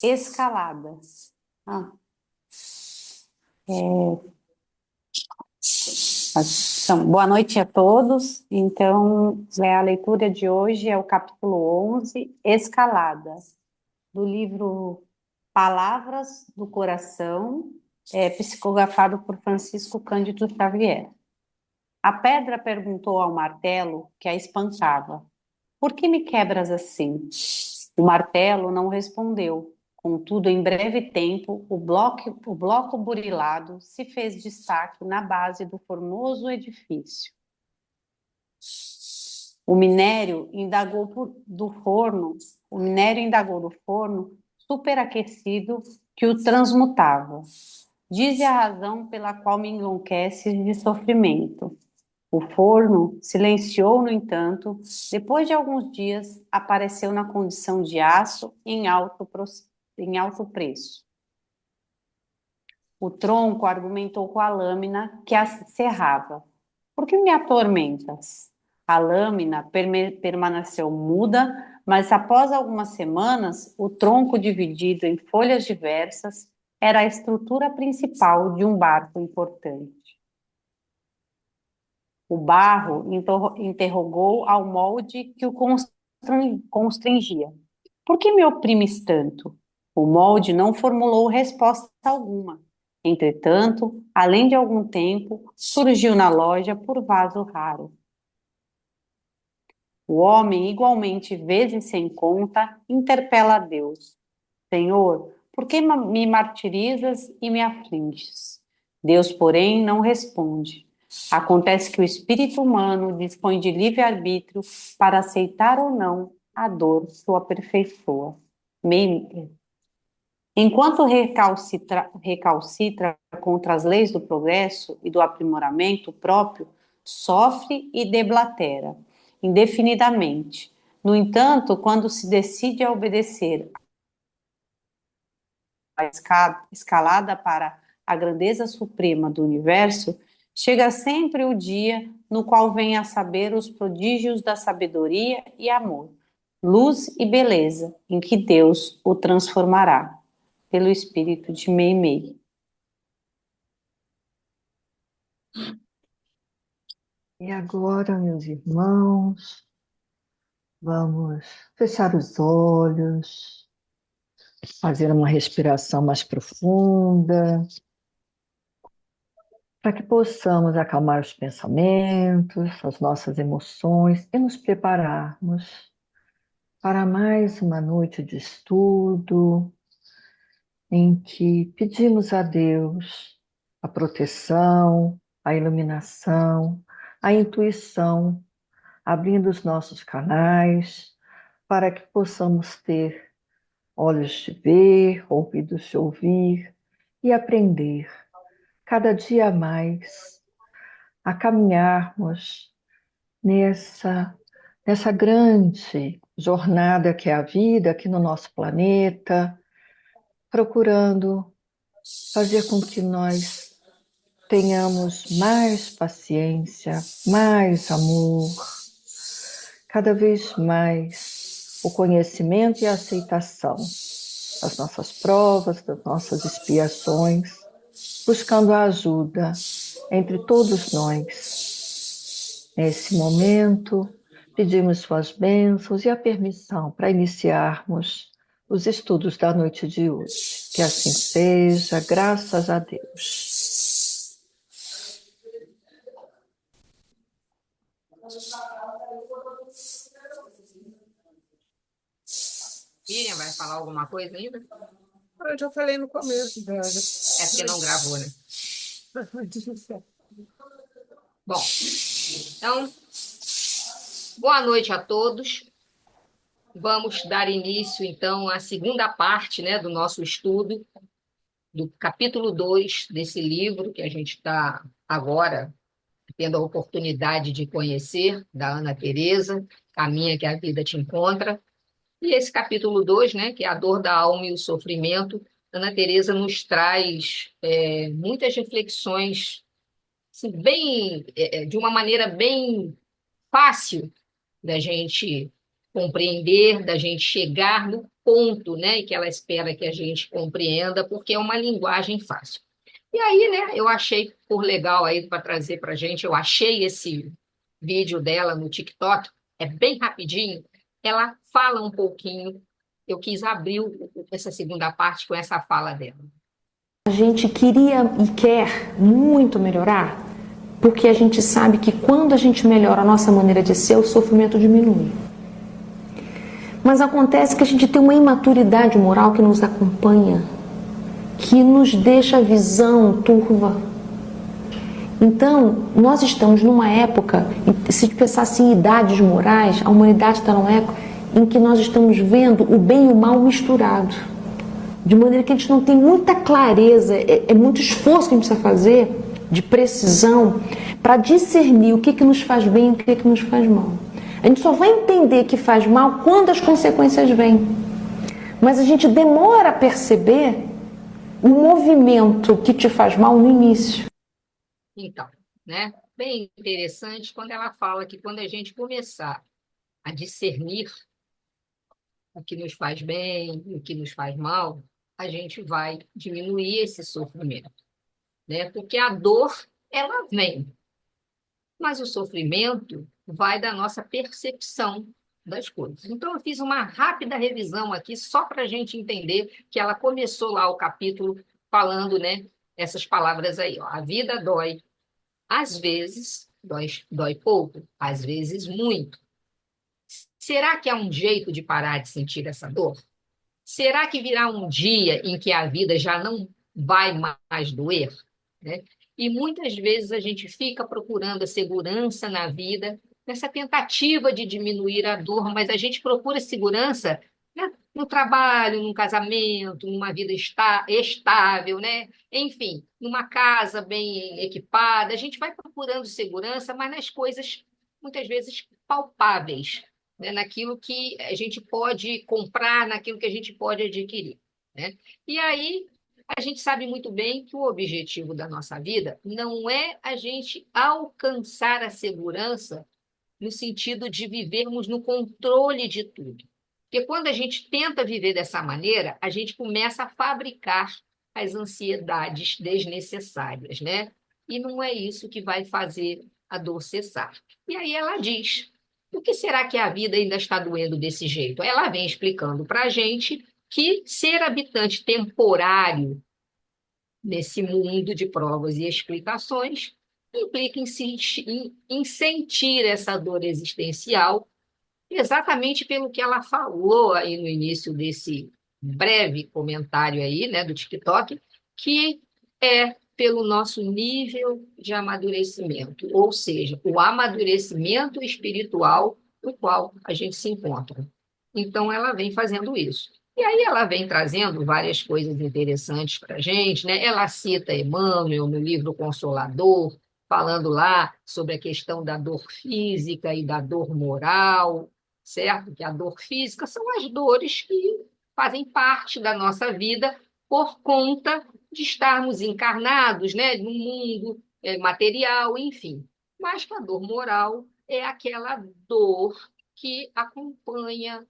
Escalada. Ah, é, então, boa noite a todos. Então, a leitura de hoje é o capítulo 11, Escalada, do livro Palavras do Coração, psicografado por Francisco Cândido Xavier. A pedra perguntou ao martelo que a espancava: Por que me quebras assim? O martelo não respondeu. Contudo, em breve tempo, o bloco burilado se fez destaque na base do formoso edifício. O minério indagou do forno, o minério indagou do forno superaquecido que o transmutava. Dize a razão pela qual me enlouqueces de sofrimento. O forno silenciou, no entanto, depois de alguns dias, apareceu na condição de aço em alto preço. O tronco argumentou com a lâmina que a cerrava. Por que me atormentas? A lâmina permaneceu muda, mas após algumas semanas, o tronco dividido em folhas diversas era a estrutura principal de um barco importante. O barro interrogou ao molde que o constrangia. Por que me oprimes tanto? O molde não formulou resposta alguma. Entretanto, além de algum tempo, surgiu na loja por vaso raro. O homem, igualmente vezes sem conta, interpela a Deus. Senhor, por que me martirizas e me afliges? Deus, porém, não responde. Acontece que o espírito humano dispõe de livre-arbítrio para aceitar ou não a dor que o aperfeiçoa. Enquanto recalcitra contra as leis do progresso e do aprimoramento próprio, sofre e deblatera indefinidamente. No entanto, quando se decide a obedecer a escalada para a grandeza suprema do universo, chega sempre o dia no qual vem a saber os prodígios da sabedoria e amor, luz e beleza, em que Deus o transformará, pelo espírito de Meimei. E agora, meus irmãos, vamos fechar os olhos, fazer uma respiração mais profunda, para que possamos acalmar os pensamentos, as nossas emoções e nos prepararmos para mais uma noite de estudo, em que pedimos a Deus a proteção, a iluminação, a intuição, abrindo os nossos canais para que possamos ter olhos de ver, ouvidos de ouvir e aprender cada dia mais a caminharmos nessa grande jornada que é a vida aqui no nosso planeta, procurando fazer com que nós tenhamos mais paciência, mais amor, cada vez mais o conhecimento e a aceitação das nossas provas, das nossas expiações, buscando a ajuda entre todos nós. Nesse momento, pedimos suas bênçãos e a permissão para iniciarmos os estudos da noite de hoje. Que assim seja, graças a Deus. Miriam vai falar alguma coisa ainda? Eu já falei no começo, É porque não gravou, né? Bom, então, boa noite a todos. Vamos dar início, então, à segunda parte, né, do nosso estudo, do capítulo 2 desse livro que a gente está agora tendo a oportunidade de conhecer, da Ana Teresa, Caminha que a Vida Te Encontra. E esse capítulo 2, né, que é a dor da alma e o sofrimento, Ana Teresa nos traz muitas reflexões assim, de uma maneira bem fácil da gente compreender, da gente chegar no conto, né, e que ela espera que a gente compreenda, porque é uma linguagem fácil. E aí, né, eu achei por legal aí para trazer para a gente, eu achei esse vídeo dela no TikTok, é bem rapidinho, ela fala um pouquinho, eu quis abrir essa segunda parte com essa fala dela. A gente queria e quer muito melhorar, porque a gente sabe que quando a gente melhora a nossa maneira de ser, o sofrimento diminui. Mas acontece que a gente tem uma imaturidade moral que nos acompanha, que nos deixa a visão turva. Então, nós estamos numa época, se pensasse em idades morais, a humanidade está numa época em que nós estamos vendo o bem e o mal misturado. De maneira que a gente não tem muita clareza, é muito esforço que a gente precisa fazer, de precisão, para discernir o que nos faz bem e o que nos faz mal. A gente só vai entender que faz mal quando as consequências vêm. Mas a gente demora a perceber o movimento que te faz mal no início. Então, né? Bem interessante quando ela fala que quando a gente começar a discernir o que nos faz bem e o que nos faz mal, a gente vai diminuir esse sofrimento, né? Porque a dor, ela vem, mas o sofrimento vai da nossa percepção das coisas. Então, eu fiz uma rápida revisão aqui, só para a gente entender que ela começou lá o capítulo falando, né, essas palavras aí, ó, a vida dói, às vezes, dói pouco, às vezes muito. Será que há um jeito de parar de sentir essa dor? Será que virá um dia em que a vida já não vai mais doer? Né? E muitas vezes a gente fica procurando a segurança na vida, nessa tentativa de diminuir a dor, mas a gente procura segurança, né, no trabalho, num casamento, numa vida estável, né? Enfim, numa casa bem equipada. A gente vai procurando segurança, mas nas coisas muitas vezes palpáveis, né? Naquilo que a gente pode comprar, naquilo que a gente pode adquirir, né? E aí a gente sabe muito bem que o objetivo da nossa vida não é a gente alcançar a segurança no sentido de vivermos no controle de tudo. Porque quando a gente tenta viver dessa maneira, a gente começa a fabricar as ansiedades desnecessárias, né? E não é isso que vai fazer a dor cessar. E aí ela diz: por que será que a vida ainda está doendo desse jeito? Ela vem explicando para a gente que ser habitante temporário nesse mundo de provas e explicações implica em sentir essa dor existencial, exatamente pelo que ela falou aí no início desse breve comentário aí, né, do TikTok, que é pelo nosso nível de amadurecimento, ou seja, o amadurecimento espiritual no qual a gente se encontra. Então, ela vem fazendo isso. E aí ela vem trazendo várias coisas interessantes para a gente, né? Ela cita Emmanuel no livro Consolador, falando lá sobre a questão da dor física e da dor moral, certo? Que a dor física são as dores que fazem parte da nossa vida por conta de estarmos encarnados, né, no mundo material, enfim. Mas que a dor moral é aquela dor que acompanha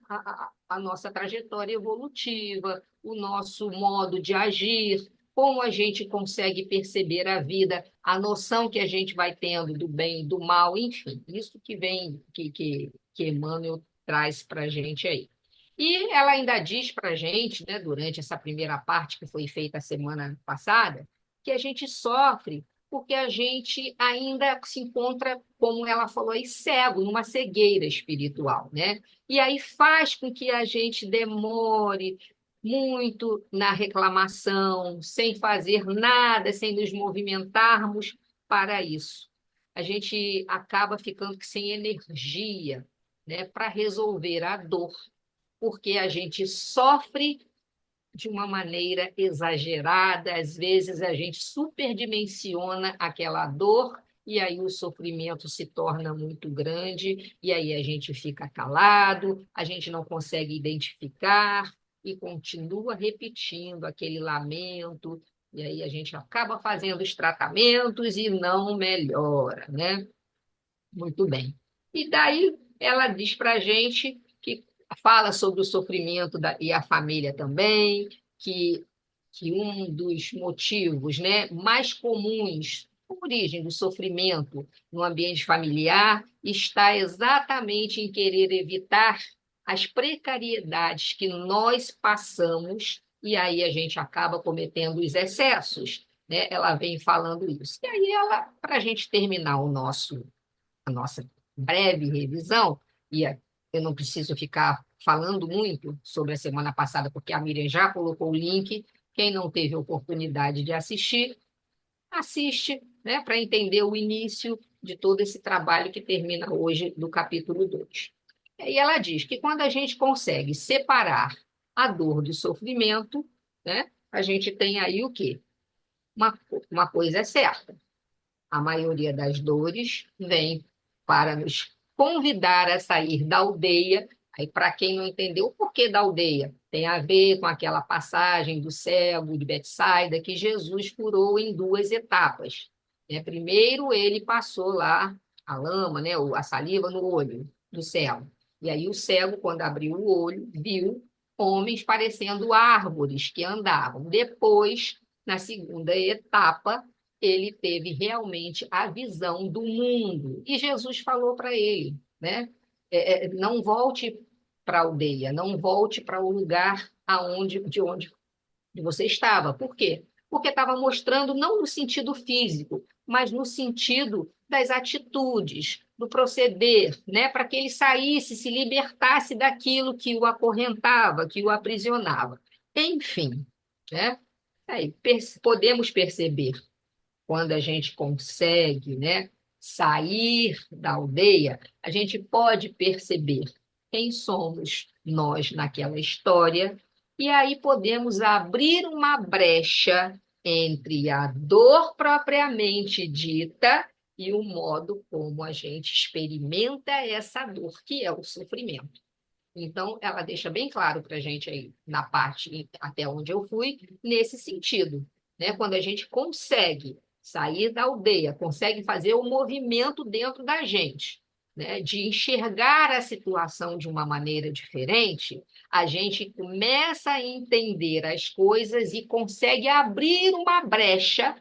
a nossa trajetória evolutiva, o nosso modo de agir, como a gente consegue perceber a vida, a noção que a gente vai tendo do bem e do mal, enfim, isso que vem, que Emmanuel traz para a gente aí. E ela ainda diz para a gente, né, durante essa primeira parte que foi feita a semana passada, que a gente sofre porque a gente ainda se encontra, como ela falou aí, cego, numa cegueira espiritual, né? E aí faz com que a gente demore muito na reclamação, sem fazer nada, sem nos movimentarmos para isso. A gente acaba ficando sem energia, né, para resolver a dor, porque a gente sofre de uma maneira exagerada, às vezes a gente superdimensiona aquela dor e aí o sofrimento se torna muito grande e aí a gente fica calado, a gente não consegue identificar e continua repetindo aquele lamento e aí a gente acaba fazendo os tratamentos e não melhora, né? Muito bem. E daí ela diz para a gente que fala sobre o sofrimento e a família também, que um dos motivos, né, mais comuns, a origem do sofrimento no ambiente familiar, está exatamente em querer evitar as precariedades que nós passamos, e aí a gente acaba cometendo os excessos, né? Ela vem falando isso. E aí ela, para a gente terminar a nossa breve revisão, e eu não preciso ficar falando muito sobre a semana passada, porque a Miriam já colocou o link. Quem não teve oportunidade de assistir, assiste, né, para entender o início de todo esse trabalho que termina hoje do capítulo 2. E ela diz que quando a gente consegue separar a dor do sofrimento, né, a gente tem aí o quê? Uma coisa é certa. A maioria das dores vem para nos convidar a sair da aldeia. Aí, para quem não entendeu o porquê da aldeia, tem a ver com aquela passagem do cego de Betsaida que Jesus curou em duas etapas. Primeiro, ele passou lá a lama, né, a saliva no olho do cego. E aí o cego, quando abriu o olho, viu homens parecendo árvores que andavam. Depois, na segunda etapa, ele teve realmente a visão do mundo. E Jesus falou para ele, né? Não volte para a aldeia, não volte para o lugar de onde você estava. Por quê? Porque estava mostrando não no sentido físico, mas no sentido das atitudes, do proceder, né? Para que ele saísse, se libertasse daquilo que o acorrentava, que o aprisionava. Enfim, né? Aí, podemos perceber quando a gente consegue, né, sair da aldeia, a gente pode perceber quem somos nós naquela história, e aí podemos abrir uma brecha entre a dor propriamente dita e o modo como a gente experimenta essa dor, que é o sofrimento. Então, ela deixa bem claro para a gente aí, na parte até onde eu fui, nesse sentido, né? Quando a gente consegue sair da aldeia, consegue fazer o movimento dentro da gente, né? De enxergar a situação de uma maneira diferente, a gente começa a entender as coisas e consegue abrir uma brecha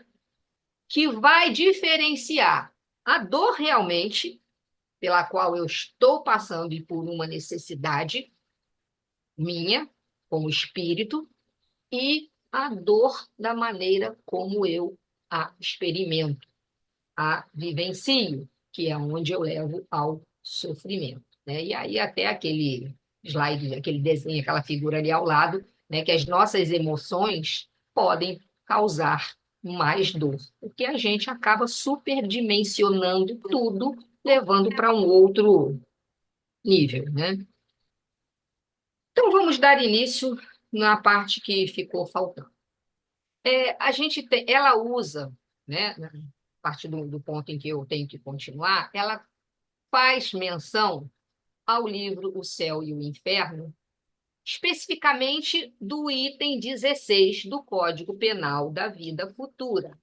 que vai diferenciar a dor realmente pela qual eu estou passando e por uma necessidade minha, como espírito, e a dor da maneira como eu a experimento, a vivencio, que é onde eu levo ao sofrimento, né? E aí até aquele slide, aquele desenho, aquela figura ali ao lado, né, que as nossas emoções podem causar mais dor, porque a gente acaba superdimensionando tudo, levando para um outro nível, né? Então, vamos dar início na parte que ficou faltando. Ela usa, né, a partir do ponto em que eu tenho que continuar, ela faz menção ao livro O Céu e o Inferno, especificamente do item 16 do Código Penal da Vida Futura.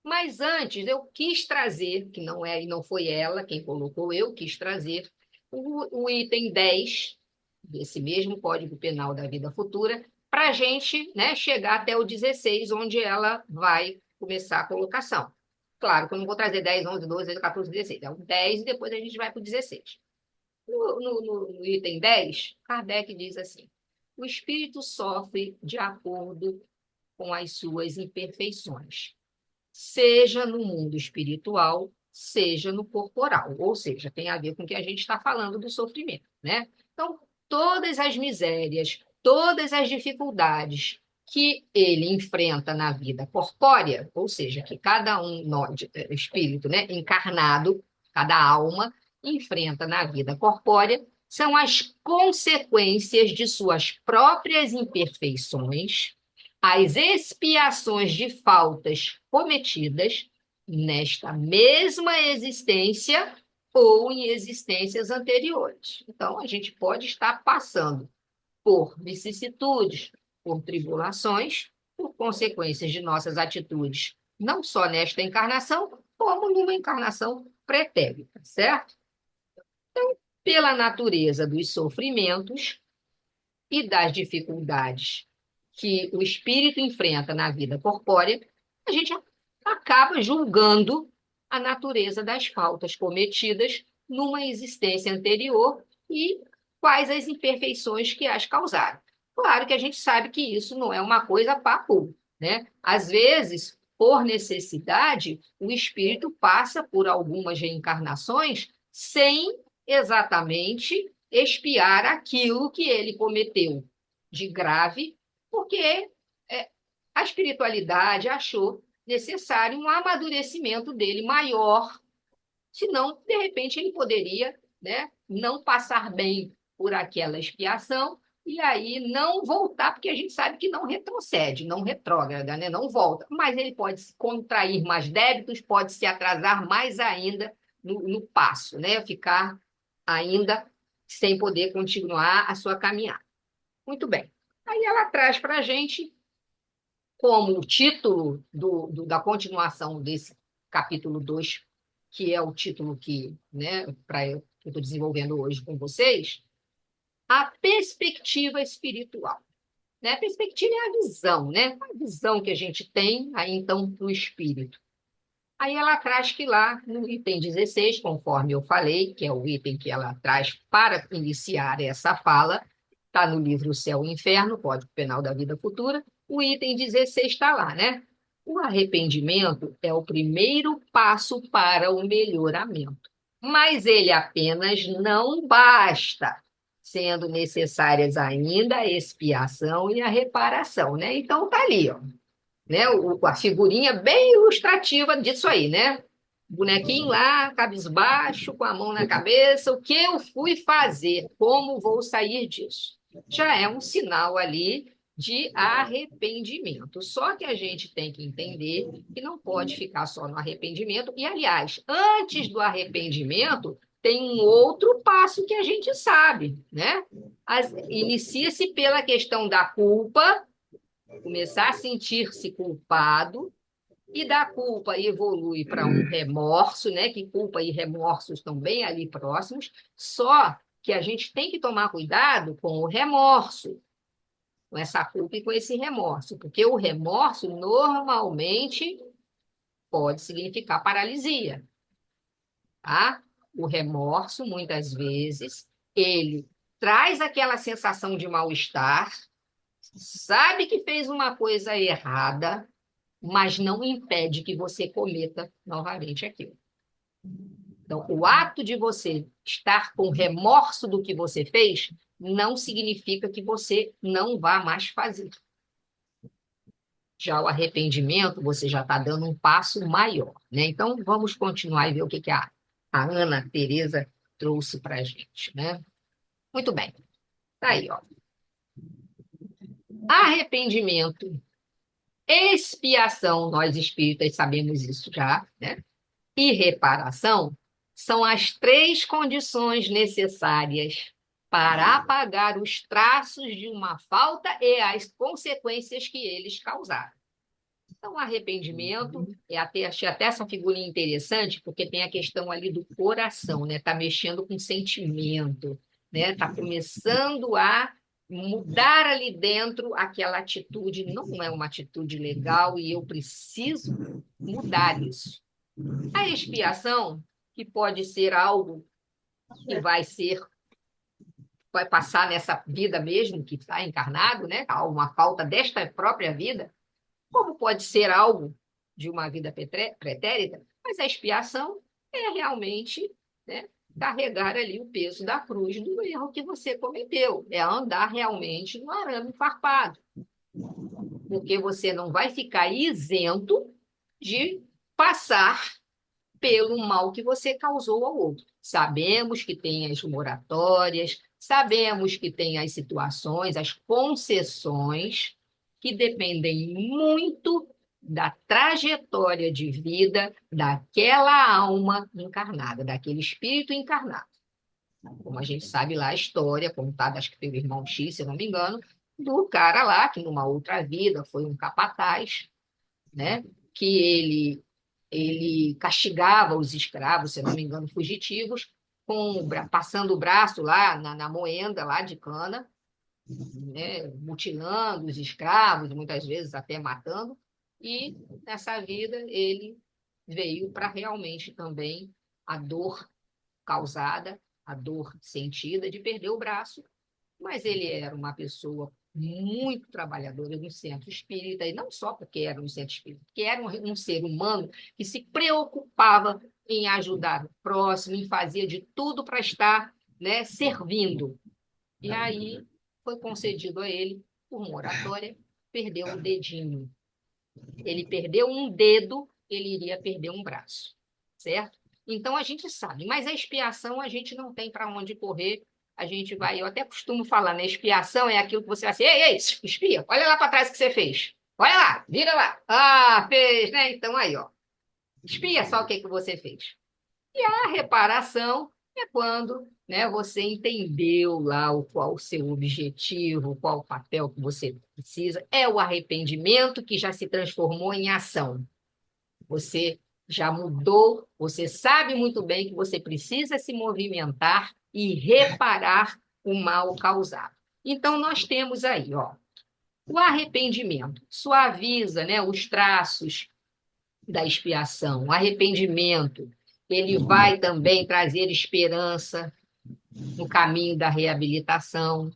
Mas antes eu quis trazer, que não é e não foi ela quem colocou, eu quis trazer o item 10 desse mesmo Código Penal da Vida Futura, para a gente, né, chegar até o 16, onde ela vai começar a colocação. Claro que eu não vou trazer 10, 11, 12, 13, 14, 16. É o 10 e depois a gente vai para o 16. No item 10, Kardec diz assim: o espírito sofre de acordo com as suas imperfeições, seja no mundo espiritual, seja no corporal. Ou seja, tem a ver com o que a gente está falando do sofrimento, né? Então, todas as misérias, todas as dificuldades que ele enfrenta na vida corpórea, ou seja, que cada um, espírito, né, encarnado, cada alma, enfrenta na vida corpórea, são as consequências de suas próprias imperfeições, as expiações de faltas cometidas nesta mesma existência ou em existências anteriores. Então, a gente pode estar passando por vicissitudes, por tribulações, por consequências de nossas atitudes, não só nesta encarnação, como numa encarnação pretérita, certo? Então, pela natureza dos sofrimentos e das dificuldades que o espírito enfrenta na vida corpórea, a gente acaba julgando a natureza das faltas cometidas numa existência anterior e quais as imperfeições que as causaram. Claro que a gente sabe que isso não é uma coisa papo, né? Às vezes, por necessidade, o espírito passa por algumas reencarnações sem exatamente expiar aquilo que ele cometeu de grave, porque a espiritualidade achou necessário um amadurecimento dele maior, senão, de repente, ele poderia, né, não passar bem por aquela expiação e aí não voltar, porque a gente sabe que não retrocede, não retrógrada, né, não volta, mas ele pode se contrair mais débitos, pode se atrasar mais ainda no passo, né, ficar ainda sem poder continuar a sua caminhada. Muito bem. Aí ela traz para a gente, como o título da continuação desse capítulo 2, que é o título que, né, que eu estou desenvolvendo hoje com vocês, a perspectiva espiritual. Né? A perspectiva é a visão, né? A visão que a gente tem aí, então, do espírito. Aí ela traz que lá, no item 16, conforme eu falei, que é o item que ela traz para iniciar essa fala, está no livro O Céu e o Inferno, Código Penal da Vida Futura, o item 16 está lá, né? O arrependimento é o primeiro passo para o melhoramento, mas ele apenas não basta, sendo necessárias ainda a expiação e a reparação, né? Então tá ali, ó, né? A figurinha bem ilustrativa disso aí, né? Bonequinho lá, cabisbaixo, com a mão na cabeça, o que eu fui fazer? Como vou sair disso? Já é um sinal ali de arrependimento. Só que a gente tem que entender que não pode ficar só no arrependimento. E, aliás, antes do arrependimento, tem um outro passo que a gente sabe, né? Inicia-se pela questão da culpa, começar a sentir-se culpado, e da culpa evolui para um remorso, né? Que culpa e remorso estão bem ali próximos, só que a gente tem que tomar cuidado com o remorso, com essa culpa e com esse remorso, porque o remorso normalmente pode significar paralisia, tá? O remorso, muitas vezes, ele traz aquela sensação de mal-estar, sabe que fez uma coisa errada, mas não impede que você cometa novamente aquilo. Então, o ato de você estar com remorso do que você fez não significa que você não vá mais fazer. Já o arrependimento, você já está dando um passo maior, né? Então, vamos continuar e ver o que a Ana Teresa trouxe para a gente, né? Muito bem. Tá aí, ó. Arrependimento, expiação, nós espíritas sabemos isso já, né? E reparação são as três condições necessárias para apagar os traços de uma falta e as consequências que eles causaram. Então, arrependimento, achei até essa figurinha interessante, porque tem a questão ali do coração, né? Está mexendo com sentimento, né? Está começando a mudar ali dentro aquela atitude, não é uma atitude legal e eu preciso mudar isso. A expiação, que pode ser algo que vai passar nessa vida mesmo, que está encarnado, né? Uma falta desta própria vida, como pode ser algo de uma vida pretérita, mas a expiação é realmente, né, carregar ali o peso da cruz do erro que você cometeu, é andar realmente no arame farpado, porque você não vai ficar isento de passar pelo mal que você causou ao outro. Sabemos que tem as moratórias, sabemos que tem as situações, as concessões, que dependem muito da trajetória de vida daquela alma encarnada, daquele espírito encarnado. Como a gente sabe lá a história contada, acho que pelo irmão X, se eu não me engano, do cara lá que numa outra vida foi um capataz, né? Que ele castigava os escravos, se não me engano, fugitivos, passando o braço lá na moenda lá de cana, né, mutilando os escravos, muitas vezes até matando, e nessa vida ele veio para realmente também a dor causada, a dor sentida de perder o braço, mas ele era uma pessoa muito trabalhadora no centro espírita, e não só porque era no centro espírita, porque era um ser humano que se preocupava em ajudar o próximo, em fazer de tudo para estar, né, servindo. E aí foi concedido a ele, por moratória, perdeu o dedinho. Ele perdeu um dedo, ele iria perder um braço, certo? Então a gente sabe, mas a expiação a gente não tem para onde correr. A gente vai, eu até costumo falar, né? Expiação é aquilo que você vai assim, ei, espia, olha lá para trás o que você fez. Olha lá, vira lá. Ah, fez, né? Então aí, ó. Espia só o que você fez. E a reparação é quando, né, você entendeu lá qual o seu objetivo, qual o papel que você precisa. É o arrependimento que já se transformou em ação. Você já mudou, você sabe muito bem que você precisa se movimentar e reparar o mal causado. Então, nós temos aí, ó, o arrependimento suaviza, né, os traços da expiação. O arrependimento, ele vai também trazer esperança no caminho da reabilitação.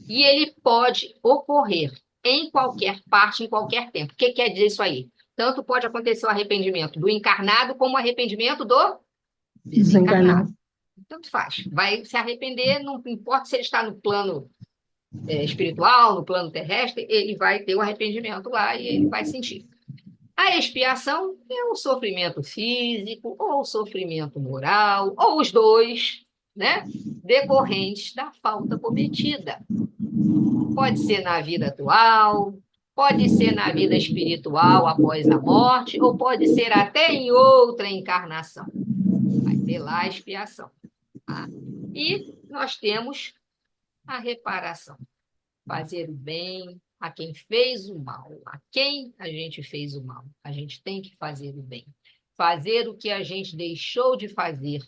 E ele pode ocorrer em qualquer parte, em qualquer tempo. O que quer dizer isso aí? Tanto pode acontecer o arrependimento do encarnado como o arrependimento do desencarnado. Tanto faz. Vai se arrepender, não importa se ele está no plano espiritual, no plano terrestre, ele vai ter o arrependimento lá e ele vai sentir. A expiação é o sofrimento físico, ou o sofrimento moral, ou os dois, né? Decorrentes da falta cometida. Pode ser na vida atual, pode ser na vida espiritual após a morte, ou pode ser até em outra encarnação. Vai ter lá a expiação. Tá? E nós temos a reparação. Fazer o bem a quem fez o mal, a quem a gente fez o mal. A gente tem que fazer o bem. Fazer o que a gente deixou de fazer,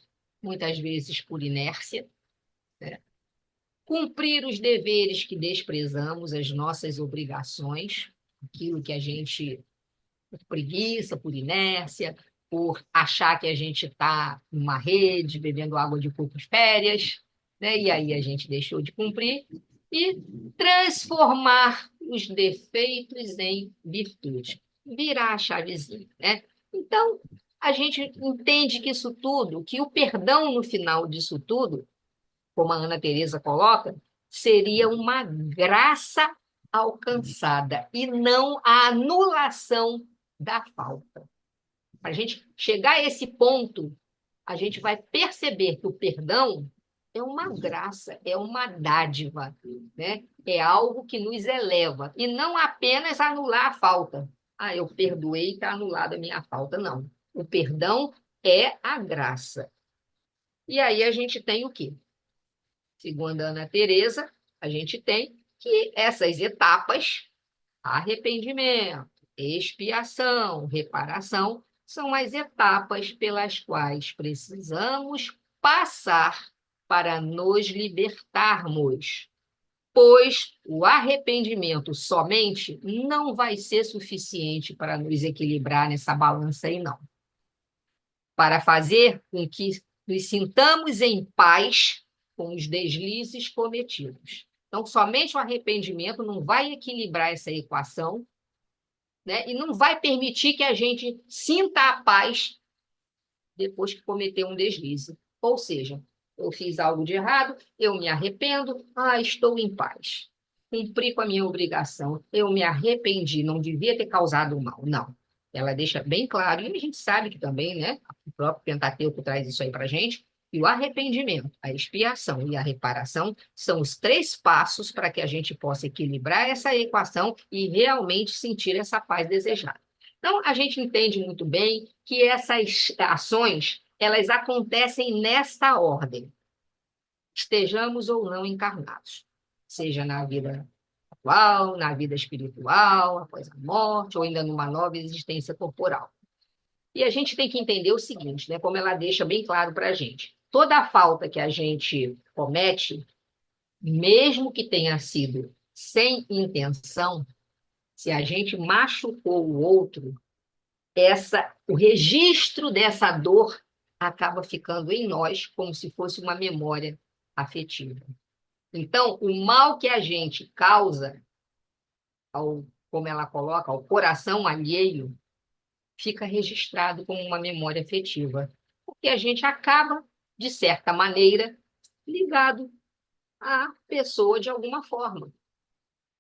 muitas vezes por inércia, né? Cumprir os deveres que desprezamos, as nossas obrigações, aquilo que a gente, por preguiça, por inércia, por achar que a gente está numa rede, bebendo água de coco de férias, né? E aí a gente deixou de cumprir, e transformar os defeitos em virtude, virar a chavezinha, né? Então, a gente entende que isso tudo, que o perdão no final disso tudo, como a Ana Teresa coloca, seria uma graça alcançada e não a anulação da falta. Para a gente chegar a esse ponto, a gente vai perceber que o perdão é uma graça, é uma dádiva, né? É algo que nos eleva, e não apenas anular a falta. Ah, eu perdoei e está anulada a minha falta. Não. O perdão é a graça. E aí a gente tem o quê? Segundo a Ana Teresa, a gente tem que essas etapas, arrependimento, expiação, reparação, são as etapas pelas quais precisamos passar para nos libertarmos, pois o arrependimento somente não vai ser suficiente para nos equilibrar nessa balança aí, não. Para fazer com que nos sintamos em paz com os deslizes cometidos. Então, somente o arrependimento não vai equilibrar essa equação, né? E não vai permitir que a gente sinta a paz depois que cometeu um deslize. Ou seja, eu fiz algo de errado, eu me arrependo, estou em paz. Cumpri com a minha obrigação, eu me arrependi, não devia ter causado mal. Não. Ela deixa bem claro, e a gente sabe que também, né, o próprio Pentateuco traz isso aí para a gente, e o arrependimento, a expiação e a reparação são os 3 passos para que a gente possa equilibrar essa equação e realmente sentir essa paz desejada. Então, a gente entende muito bem que essas ações, elas acontecem nesta ordem, estejamos ou não encarnados, seja na vida atual, na vida espiritual, após a morte, ou ainda numa nova existência corporal. E a gente tem que entender o seguinte, né, como ela deixa bem claro para a gente. toda a falta que a gente comete, mesmo que tenha sido sem intenção, se a gente machucou o outro, o registro dessa dor acaba ficando em nós como se fosse uma memória afetiva. Então, o mal que a gente causa, como ela coloca, ao coração alheio, fica registrado como uma memória afetiva, porque a gente acaba, de certa maneira, ligado à pessoa de alguma forma.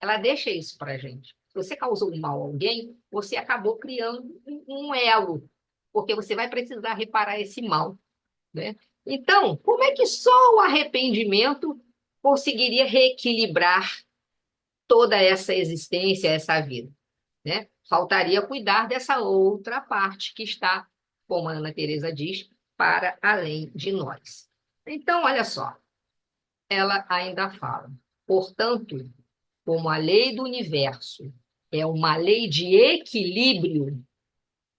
Ela deixa isso para a gente. Se você causou um mal a alguém, você acabou criando um elo, porque você vai precisar reparar esse mal, né? Então, como é que só o arrependimento conseguiria reequilibrar toda essa existência, essa vida, né? Faltaria cuidar dessa outra parte que está, como a Ana Teresa diz, para além de nós. Então, olha só, ela ainda fala, portanto, como a lei do universo é uma lei de equilíbrio,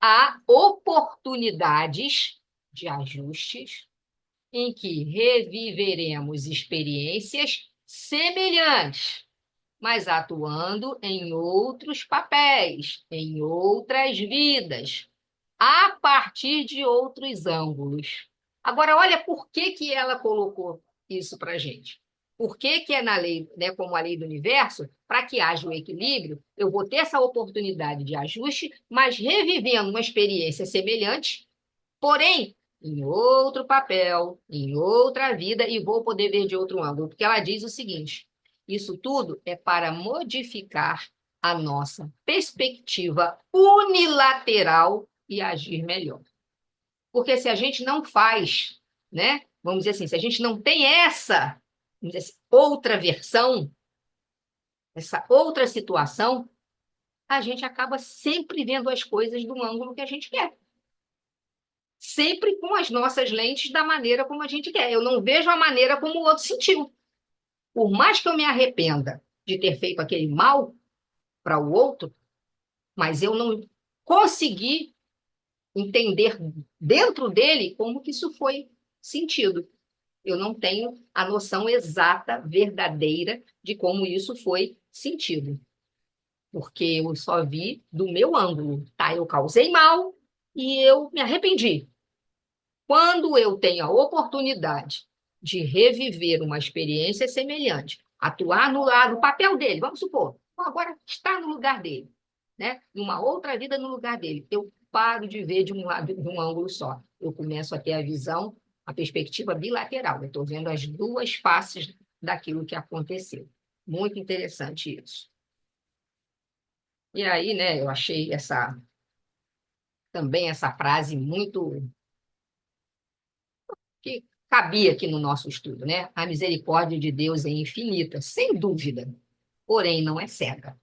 há oportunidades de ajustes em que reviveremos experiências semelhantes, mas atuando em outros papéis, em outras vidas, a partir de outros ângulos. Agora, olha por que ela colocou isso para a gente. Por que é na lei, né, como a lei do universo, para que haja o equilíbrio, eu vou ter essa oportunidade de ajuste, mas revivendo uma experiência semelhante, porém, em outro papel, em outra vida, e vou poder ver de outro ângulo. Porque ela diz o seguinte: isso tudo é para modificar a nossa perspectiva unilateral e agir melhor. Porque se a gente não faz, né, vamos dizer assim, se a gente não tem essa, vamos dizer assim, outra versão, essa outra situação, a gente acaba sempre vendo as coisas do ângulo que a gente quer. Sempre com as nossas lentes da maneira como a gente quer. Eu não vejo a maneira como o outro sentiu. Por mais que eu me arrependa de ter feito aquele mal para o outro, mas eu não consegui entender dentro dele como que isso foi sentido. Eu não tenho a noção exata, verdadeira, de como isso foi sentido. Porque eu só vi do meu ângulo, tá? Eu causei mal e eu me arrependi. Quando eu tenho a oportunidade de reviver uma experiência semelhante, atuar no papel dele, vamos supor, agora está no lugar dele, né? Numa outra vida no lugar dele, eu paro de ver de um lado, de um ângulo só. Eu começo a ter a visão, a perspectiva bilateral. Eu estou vendo as duas faces daquilo que aconteceu. Muito interessante isso. E aí, né, eu achei também essa frase muito que cabia aqui no nosso estudo, né? A misericórdia de Deus é infinita, sem dúvida, porém não é cega.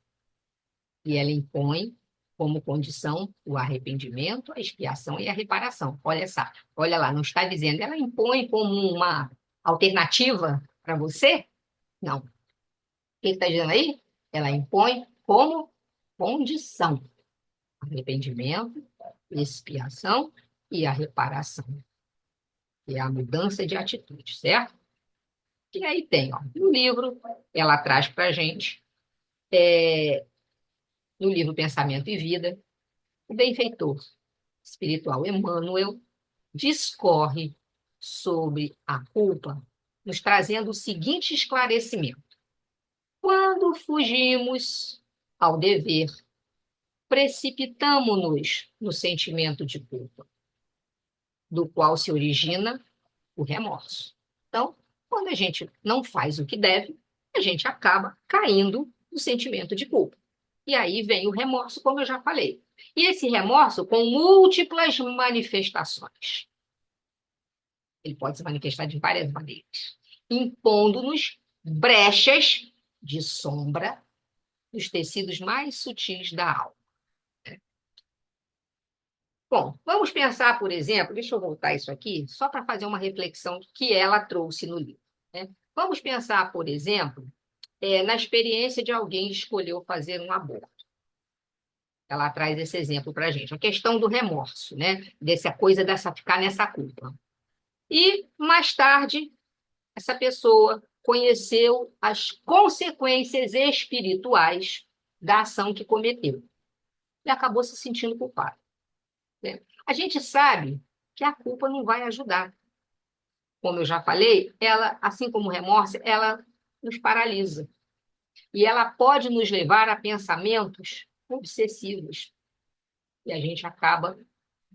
E ela impõe como condição o arrependimento, a expiação e a reparação. Olha lá, não está dizendo, ela impõe como uma alternativa para você? Não. O que está dizendo aí? Ela impõe como condição. Arrependimento, expiação e a reparação. Que é a mudança de atitude, certo? E aí tem, ó, no livro, ela traz para a gente, no livro Pensamento e Vida, o benfeitor espiritual Emmanuel discorre sobre a culpa, nos trazendo o seguinte esclarecimento. Quando fugimos ao dever, precipitamo-nos no sentimento de culpa, do qual se origina o remorso. Então, quando a gente não faz o que deve, a gente acaba caindo no sentimento de culpa. E aí vem o remorso, como eu já falei. E esse remorso com múltiplas manifestações. Ele pode se manifestar de várias maneiras, impondo-nos brechas de sombra nos tecidos mais sutis da alma. Bom, vamos pensar, por exemplo, deixa eu voltar isso aqui, só para fazer uma reflexão que ela trouxe no livro, né? Vamos pensar, por exemplo, na experiência de alguém que escolheu fazer um aborto. Ela traz esse exemplo para a gente, a questão do remorso, né? Dessa coisa, ficar nessa culpa. E, mais tarde, essa pessoa conheceu as consequências espirituais da ação que cometeu e acabou se sentindo culpado, né? A gente sabe que a culpa não vai ajudar. Como eu já falei, ela, assim como o remorso, ela nos paralisa. E ela pode nos levar a pensamentos obsessivos. E a gente acaba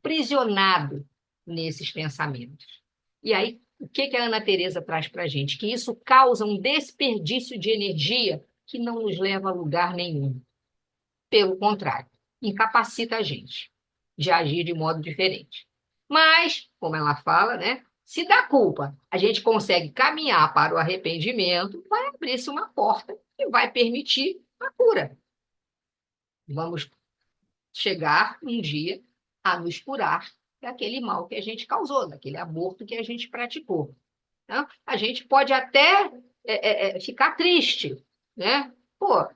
prisionado nesses pensamentos. E aí, o que a Ana Teresa traz para a gente? Que isso causa um desperdício de energia que não nos leva a lugar nenhum. Pelo contrário, incapacita a gente de agir de modo diferente. Mas, como ela fala, né? Se da culpa a gente consegue caminhar para o arrependimento, vai abrir-se uma porta que vai permitir a cura. Vamos chegar um dia a nos curar daquele mal que a gente causou, daquele aborto que a gente praticou. Então, a gente pode até ficar triste, né? Pô,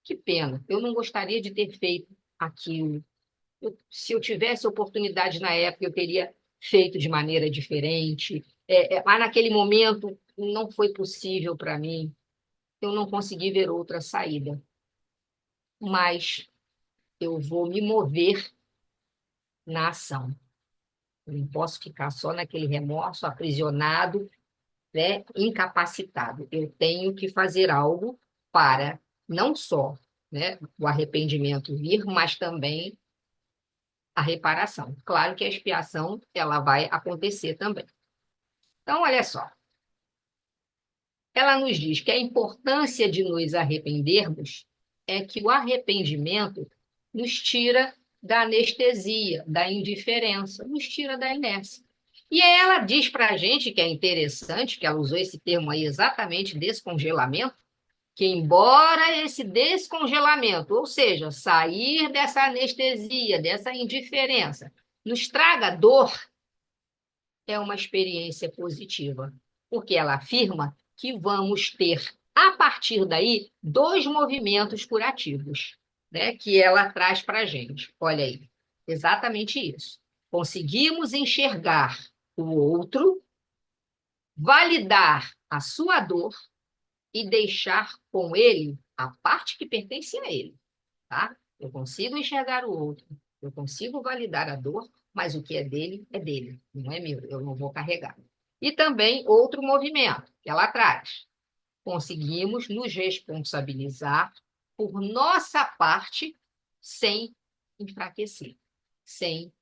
que pena, eu não gostaria de ter feito aquilo. Se eu tivesse oportunidade na época, eu teria feito de maneira diferente. Mas naquele momento não foi possível para mim. Eu não consegui ver outra saída. Mas eu vou me mover na ação. Eu não posso ficar só naquele remorso, aprisionado, né, incapacitado. Eu tenho que fazer algo para não só, né, o arrependimento vir, mas também a reparação. Claro que a expiação ela vai acontecer também. Então, olha só. Ela nos diz que a importância de nos arrependermos é que o arrependimento nos tira da anestesia, da indiferença, nos tira da inércia. E ela diz para a gente que é interessante, que ela usou esse termo aí exatamente, descongelamento, que embora esse descongelamento, ou seja, sair dessa anestesia, dessa indiferença, nos traga dor, é uma experiência positiva, porque ela afirma que vamos ter, a partir daí, dois movimentos curativos, né, que ela traz para a gente. Olha aí, exatamente isso. Conseguimos enxergar o outro, validar a sua dor e deixar com ele a parte que pertence a ele, tá? Eu consigo enxergar o outro, eu consigo validar a dor, mas o que é dele, não é meu, eu não vou carregar. E também outro movimento que ela traz. Conseguimos nos responsabilizar por nossa parte sem enfraquecer, sem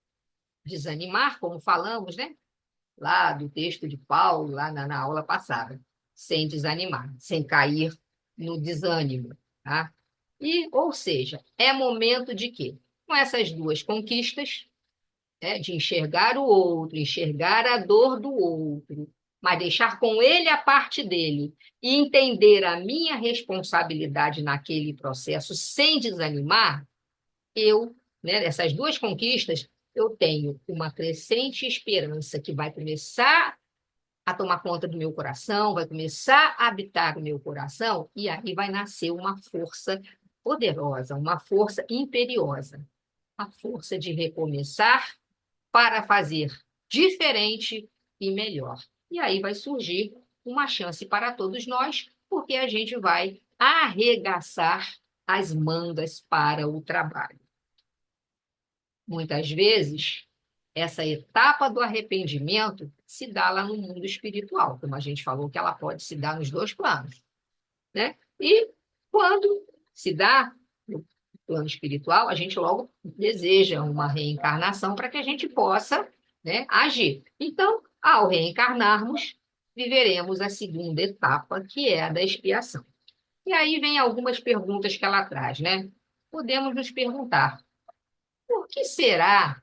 desanimar, como falamos, né? Lá do texto de Paulo, lá na aula passada, sem desanimar, sem cair no desânimo, tá? E, ou seja, é momento de quê? Com essas duas conquistas, né, de enxergar o outro, enxergar a dor do outro, mas deixar com ele a parte dele e entender a minha responsabilidade naquele processo sem desanimar, eu, né, essas duas conquistas, eu tenho uma crescente esperança que vai começar a tomar conta do meu coração, vai começar a habitar o meu coração, e aí vai nascer uma força poderosa, uma força imperiosa, a força de recomeçar para fazer diferente e melhor. E aí vai surgir uma chance para todos nós, porque a gente vai arregaçar as mangas para o trabalho. Muitas vezes, essa etapa do arrependimento se dá lá no mundo espiritual, como a gente falou que ela pode se dar nos dois planos, né? E quando se dá no plano espiritual, a gente logo deseja uma reencarnação para que a gente possa, né, agir. Então, ao reencarnarmos, viveremos a segunda etapa, que é a da expiação. E aí vem algumas perguntas que ela traz, né? Podemos nos perguntar: por que será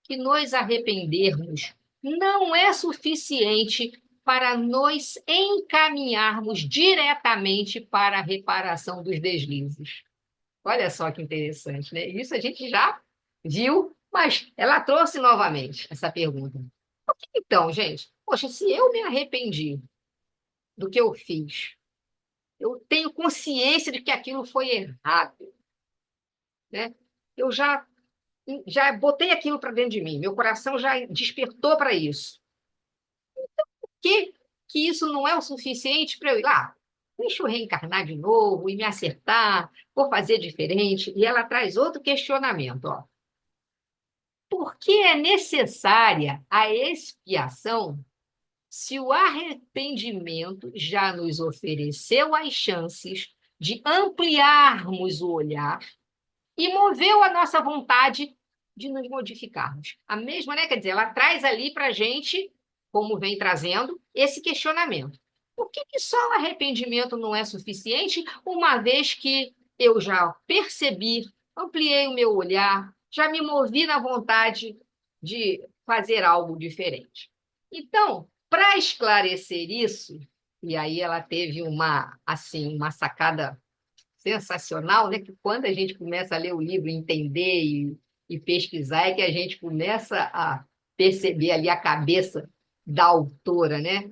que nos arrependermos não é suficiente para nos encaminharmos diretamente para a reparação dos deslizes? Olha só que interessante, né? Isso a gente já viu, mas ela trouxe novamente essa pergunta. Então, gente, poxa, se eu me arrependi do que eu fiz, eu tenho consciência de que aquilo foi errado, né? Eu já botei aquilo para dentro de mim, meu coração já despertou para isso. que isso não é o suficiente para eu ir lá? Deixa eu reencarnar de novo e me acertar, vou fazer diferente. E ela traz outro questionamento, ó. Por que é necessária a expiação se o arrependimento já nos ofereceu as chances de ampliarmos o olhar e moveu a nossa vontade de nos modificarmos? A mesma, né? Quer dizer, ela traz ali para a gente, como vem trazendo, esse questionamento. Por que só o arrependimento não é suficiente, uma vez que eu já percebi, ampliei o meu olhar, já me movi na vontade de fazer algo diferente? Então, para esclarecer isso, e aí ela teve uma sacada sensacional, né? Que quando a gente começa a ler o livro, entender e pesquisar, é que a gente começa a perceber ali a cabeça da autora, né?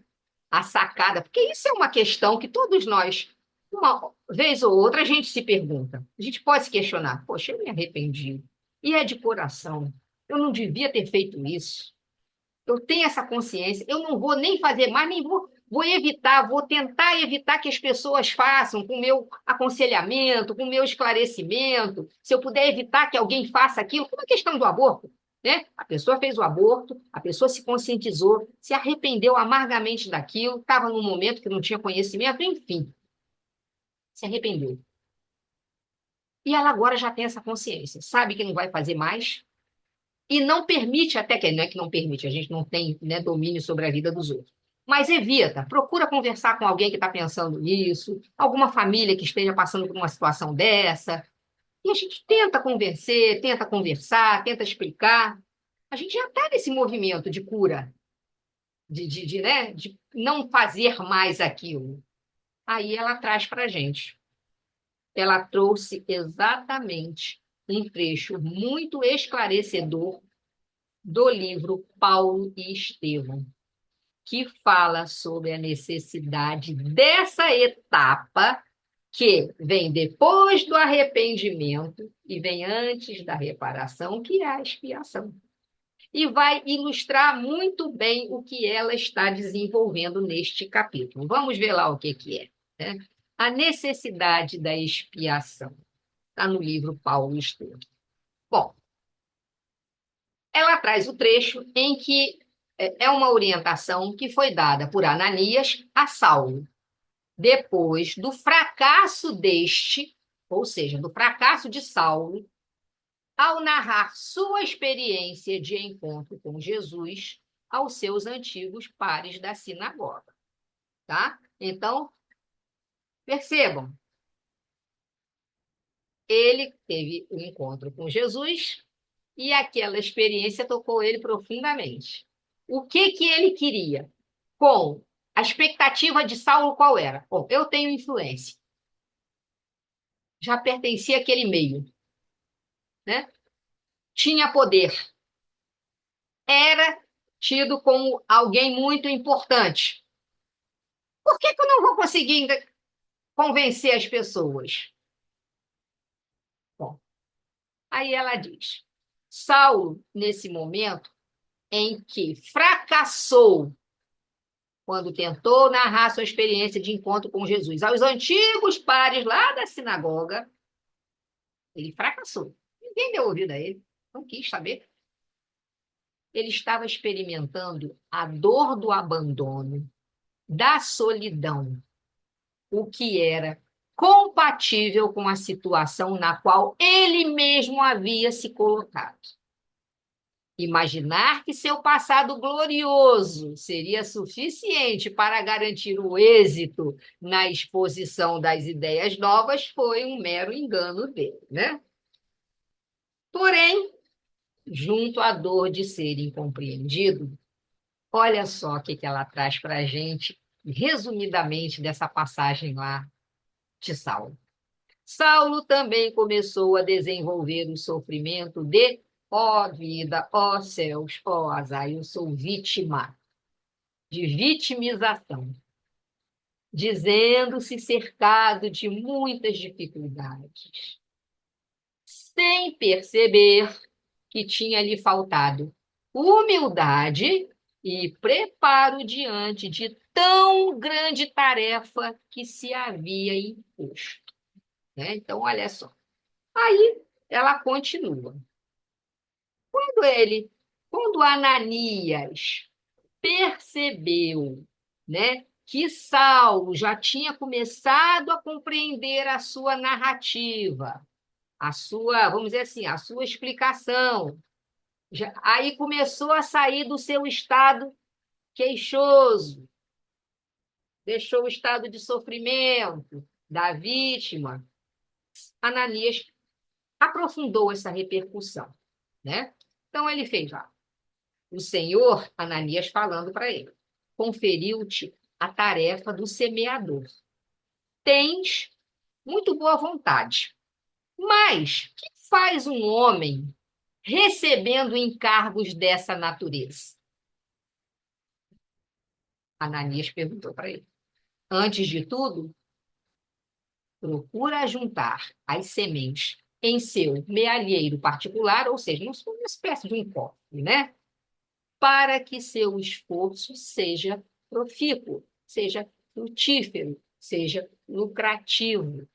A sacada, porque isso é uma questão que todos nós, uma vez ou outra, a gente se pergunta. A gente pode se questionar: poxa, eu me arrependi. E é de coração. Eu não devia ter feito isso. Eu tenho essa consciência, eu não vou nem fazer mais, nem vou evitar, vou tentar evitar que as pessoas façam com o meu aconselhamento, com o meu esclarecimento. Se eu puder evitar que alguém faça aquilo, como a questão do aborto, né? A pessoa fez o aborto, a pessoa se conscientizou, se arrependeu amargamente daquilo, estava num momento que não tinha conhecimento, enfim, se arrependeu. E ela agora já tem essa consciência, sabe que não vai fazer mais, e não permite, até que não é que não permite, a gente não tem, né, domínio sobre a vida dos outros. Mas evita, procura conversar com alguém que está pensando nisso, alguma família que esteja passando por uma situação dessa, e a gente tenta convencer, tenta conversar, tenta explicar. A gente já está nesse movimento de cura, né, de não fazer mais aquilo. Aí ela traz para a gente. Ela trouxe exatamente um trecho muito esclarecedor do livro Paulo e Estevão, que fala sobre a necessidade dessa etapa que vem depois do arrependimento e vem antes da reparação, que é a expiação. E vai ilustrar muito bem o que ela está desenvolvendo neste capítulo. Vamos ver lá o que é, né? A necessidade da expiação. Está no livro Paulo e Estevão. Bom, ela traz o trecho em que é uma orientação que foi dada por Ananias a Saulo, depois do fracasso deste, ou seja, do fracasso de Saulo, ao narrar sua experiência de encontro com Jesus aos seus antigos pares da sinagoga. Tá? Então, percebam, ele teve um encontro com Jesus e aquela experiência tocou ele profundamente. O que ele queria? Com a expectativa de Saulo qual era? Bom, eu tenho influência. Já pertencia àquele meio, né? Tinha poder. Era tido como alguém muito importante. Por que eu não vou conseguir convencer as pessoas? Bom, aí ela diz: Saulo, nesse momento em que fracassou quando tentou narrar sua experiência de encontro com Jesus aos antigos pares lá da sinagoga, ele fracassou. Ninguém deu ouvido a ele, não quis saber. Ele estava experimentando a dor do abandono, da solidão, o que era compatível com a situação na qual ele mesmo havia se colocado. Imaginar que seu passado glorioso seria suficiente para garantir o êxito na exposição das ideias novas foi um mero engano dele, né? Porém, junto à dor de ser incompreendido, olha só o que ela traz para a gente, resumidamente, dessa passagem lá de Saulo. Saulo também começou a desenvolver o sofrimento de ó vida, ó céus, ó azar, eu sou vítima, de vitimização, dizendo-se cercado de muitas dificuldades, sem perceber que tinha lhe faltado humildade e preparo diante de tão grande tarefa que se havia imposto. Né? Então, olha só. Aí ela continua. Quando Ananias percebeu, né, que Saulo já tinha começado a compreender a sua narrativa, a sua, vamos dizer assim, a sua explicação, aí começou a sair do seu estado queixoso, deixou o estado de sofrimento da vítima. Ananias aprofundou essa repercussão, né? Então ele fez lá. O Senhor, Ananias falando para ele, conferiu-te a tarefa do semeador. Tens muito boa vontade, mas que faz um homem recebendo encargos dessa natureza? Ananias perguntou para ele. Antes de tudo, procura juntar as sementes em seu mealheiro particular, ou seja, uma espécie de um cofre, né? Para que seu esforço seja profícuo, seja frutífero, seja lucrativo.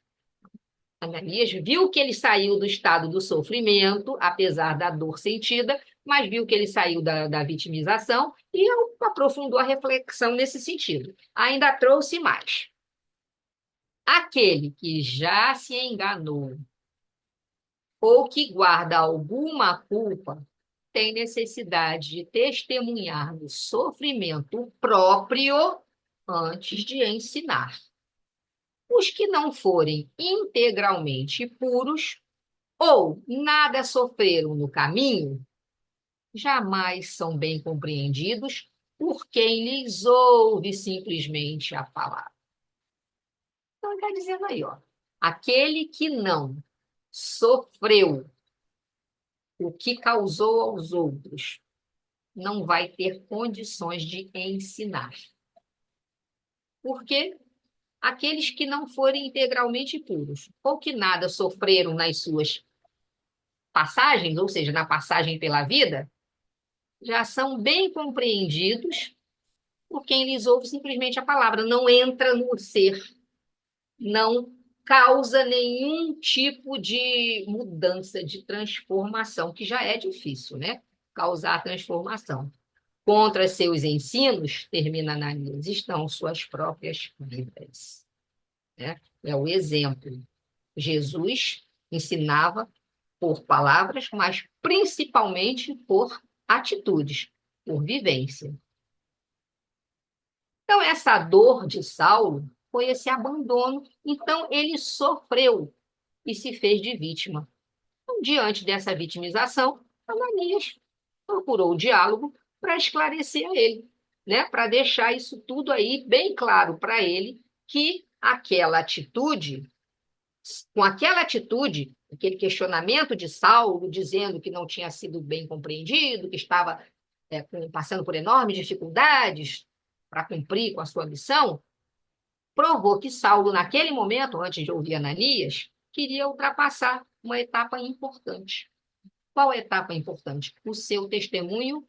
Ananias viu que ele saiu do estado do sofrimento, apesar da dor sentida, mas viu que ele saiu da vitimização e aprofundou a reflexão nesse sentido. Ainda trouxe mais. Aquele que já se enganou ou que guarda alguma culpa tem necessidade de testemunhar do sofrimento próprio antes de ensinar. Os que não forem integralmente puros ou nada sofreram no caminho, jamais são bem compreendidos por quem lhes ouve simplesmente a palavra. Então, ele está dizendo aí, ó, aquele que não sofreu o que causou aos outros, não vai ter condições de ensinar. Porque aqueles que não forem integralmente puros, ou que nada sofreram nas suas passagens, ou seja, na passagem pela vida, já são bem compreendidos por quem lhes ouve simplesmente a palavra, não entra no ser, não causa nenhum tipo de mudança, de transformação, que já é difícil, né? Causar transformação. Contra seus ensinos, termina Ananias, estão suas próprias vidas. Né? É o exemplo. Jesus ensinava por palavras, mas principalmente por atitudes, por vivência. Então, essa dor de Saulo foi esse abandono. Então, ele sofreu e se fez de vítima. Então, diante dessa vitimização, Ananias procurou o diálogo para esclarecer a ele, né? Para deixar isso tudo aí bem claro para ele que aquela atitude, com aquela atitude, aquele questionamento de Saulo, dizendo que não tinha sido bem compreendido, que estava passando por enormes dificuldades para cumprir com a sua missão, provou que Saulo, naquele momento, antes de ouvir Ananias, queria ultrapassar uma etapa importante. Qual é a etapa importante? O seu testemunho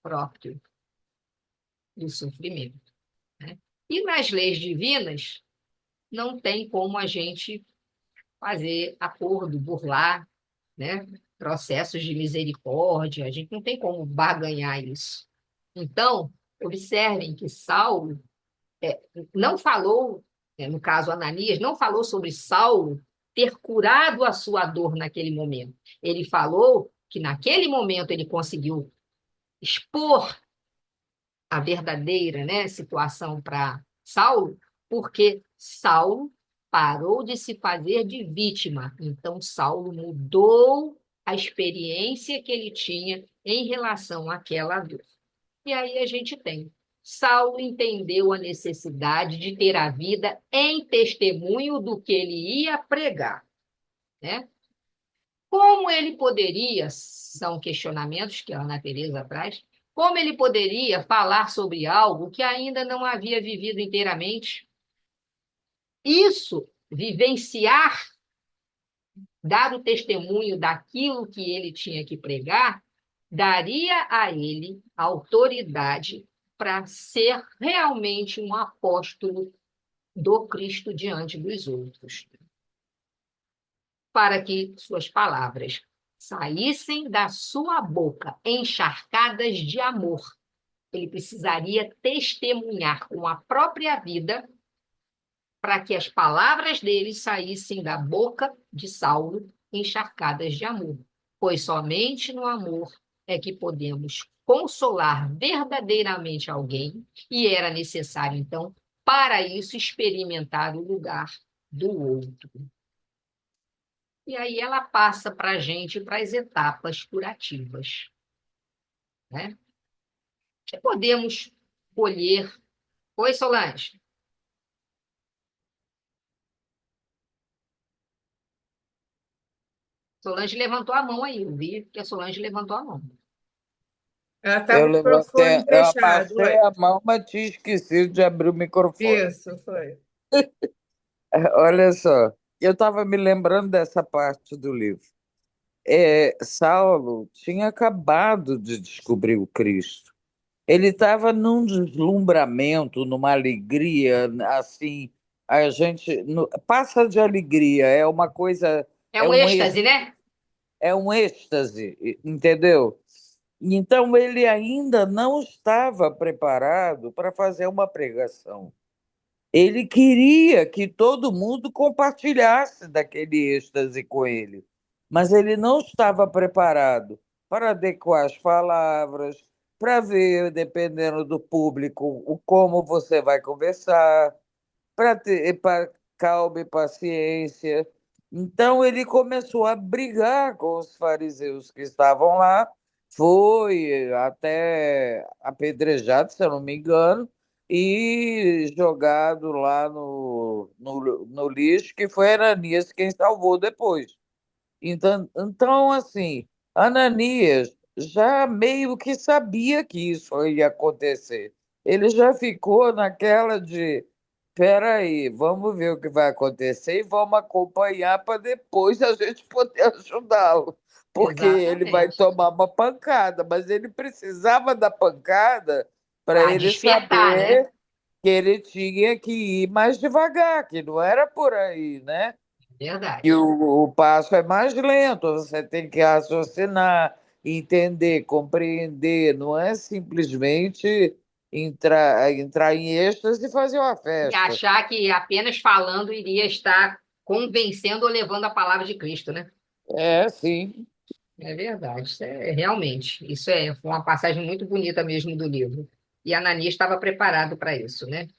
próprio do sofrimento. Né? E nas leis divinas, não tem como a gente fazer acordo, burlar, né? Processos de misericórdia, a gente não tem como barganhar isso. Então, observem que Saulo não falou, no caso Ananias, não falou sobre Saulo ter curado a sua dor naquele momento. Ele falou que naquele momento ele conseguiu expor a verdadeira, né, situação para Saulo, porque Saulo parou de se fazer de vítima. Então, Saulo mudou a experiência que ele tinha em relação àquela dor. E aí a gente tem. Saulo entendeu a necessidade de ter a vida em testemunho do que ele ia pregar. Né? Como ele poderia, são questionamentos que a Ana Teresa traz, como ele poderia falar sobre algo que ainda não havia vivido inteiramente? Isso, vivenciar, dar o testemunho daquilo que ele tinha que pregar, daria a ele autoridade para ser realmente um apóstolo do Cristo diante dos outros, para que suas palavras saíssem da sua boca encharcadas de amor. Ele precisaria testemunhar com a própria vida para que as palavras dele saíssem da boca de Saulo encharcadas de amor, pois somente no amor é que podemos consolar verdadeiramente alguém, e era necessário, então, para isso, experimentar o lugar do outro. E aí ela passa para a gente para as etapas curativas, né? O que podemos colher? Oi, Solange. Solange levantou a mão aí, eu vi que a Solange levantou a mão. Ela estava Eu com o microfone levantei, eu fechado, abaixei ué. a mão, mas tinha esquecido de abrir o microfone. Isso, foi. Olha só, eu estava me lembrando dessa parte do livro. Saulo tinha acabado de descobrir o Cristo. Ele estava num deslumbramento, numa alegria, assim, a gente passa de alegria, é uma coisa, É é um um êxtase, né? é um êxtase, entendeu? Então ele ainda não estava preparado para fazer uma pregação. Ele queria que todo mundo compartilhasse daquele êxtase com ele, mas ele não estava preparado para adequar as palavras, para ver, dependendo do público, como você vai conversar, para ter calma e paciência. Então ele começou a brigar com os fariseus que estavam lá, foi até apedrejado, se eu não me engano, e jogado lá no lixo, que foi Ananias quem salvou depois. Então, assim, Ananias já meio que sabia que isso ia acontecer. Ele já ficou naquela de, peraí, vamos ver o que vai acontecer e vamos acompanhar para depois a gente poder ajudá-lo. Porque ele vai Exatamente. tomar uma pancada, mas ele precisava da pancada para Para ele despertar, né? saber que ele tinha que ir mais devagar, que não era por aí, né? E Verdade. o passo é mais lento, você tem que raciocinar, entender, compreender, não é simplesmente entrar em êxtase e fazer uma E festa. achar que apenas falando iria estar convencendo ou levando a palavra de Cristo, né? É, sim. É verdade. Foi uma passagem muito bonita mesmo do livro. E Ananias estava preparado para isso, né?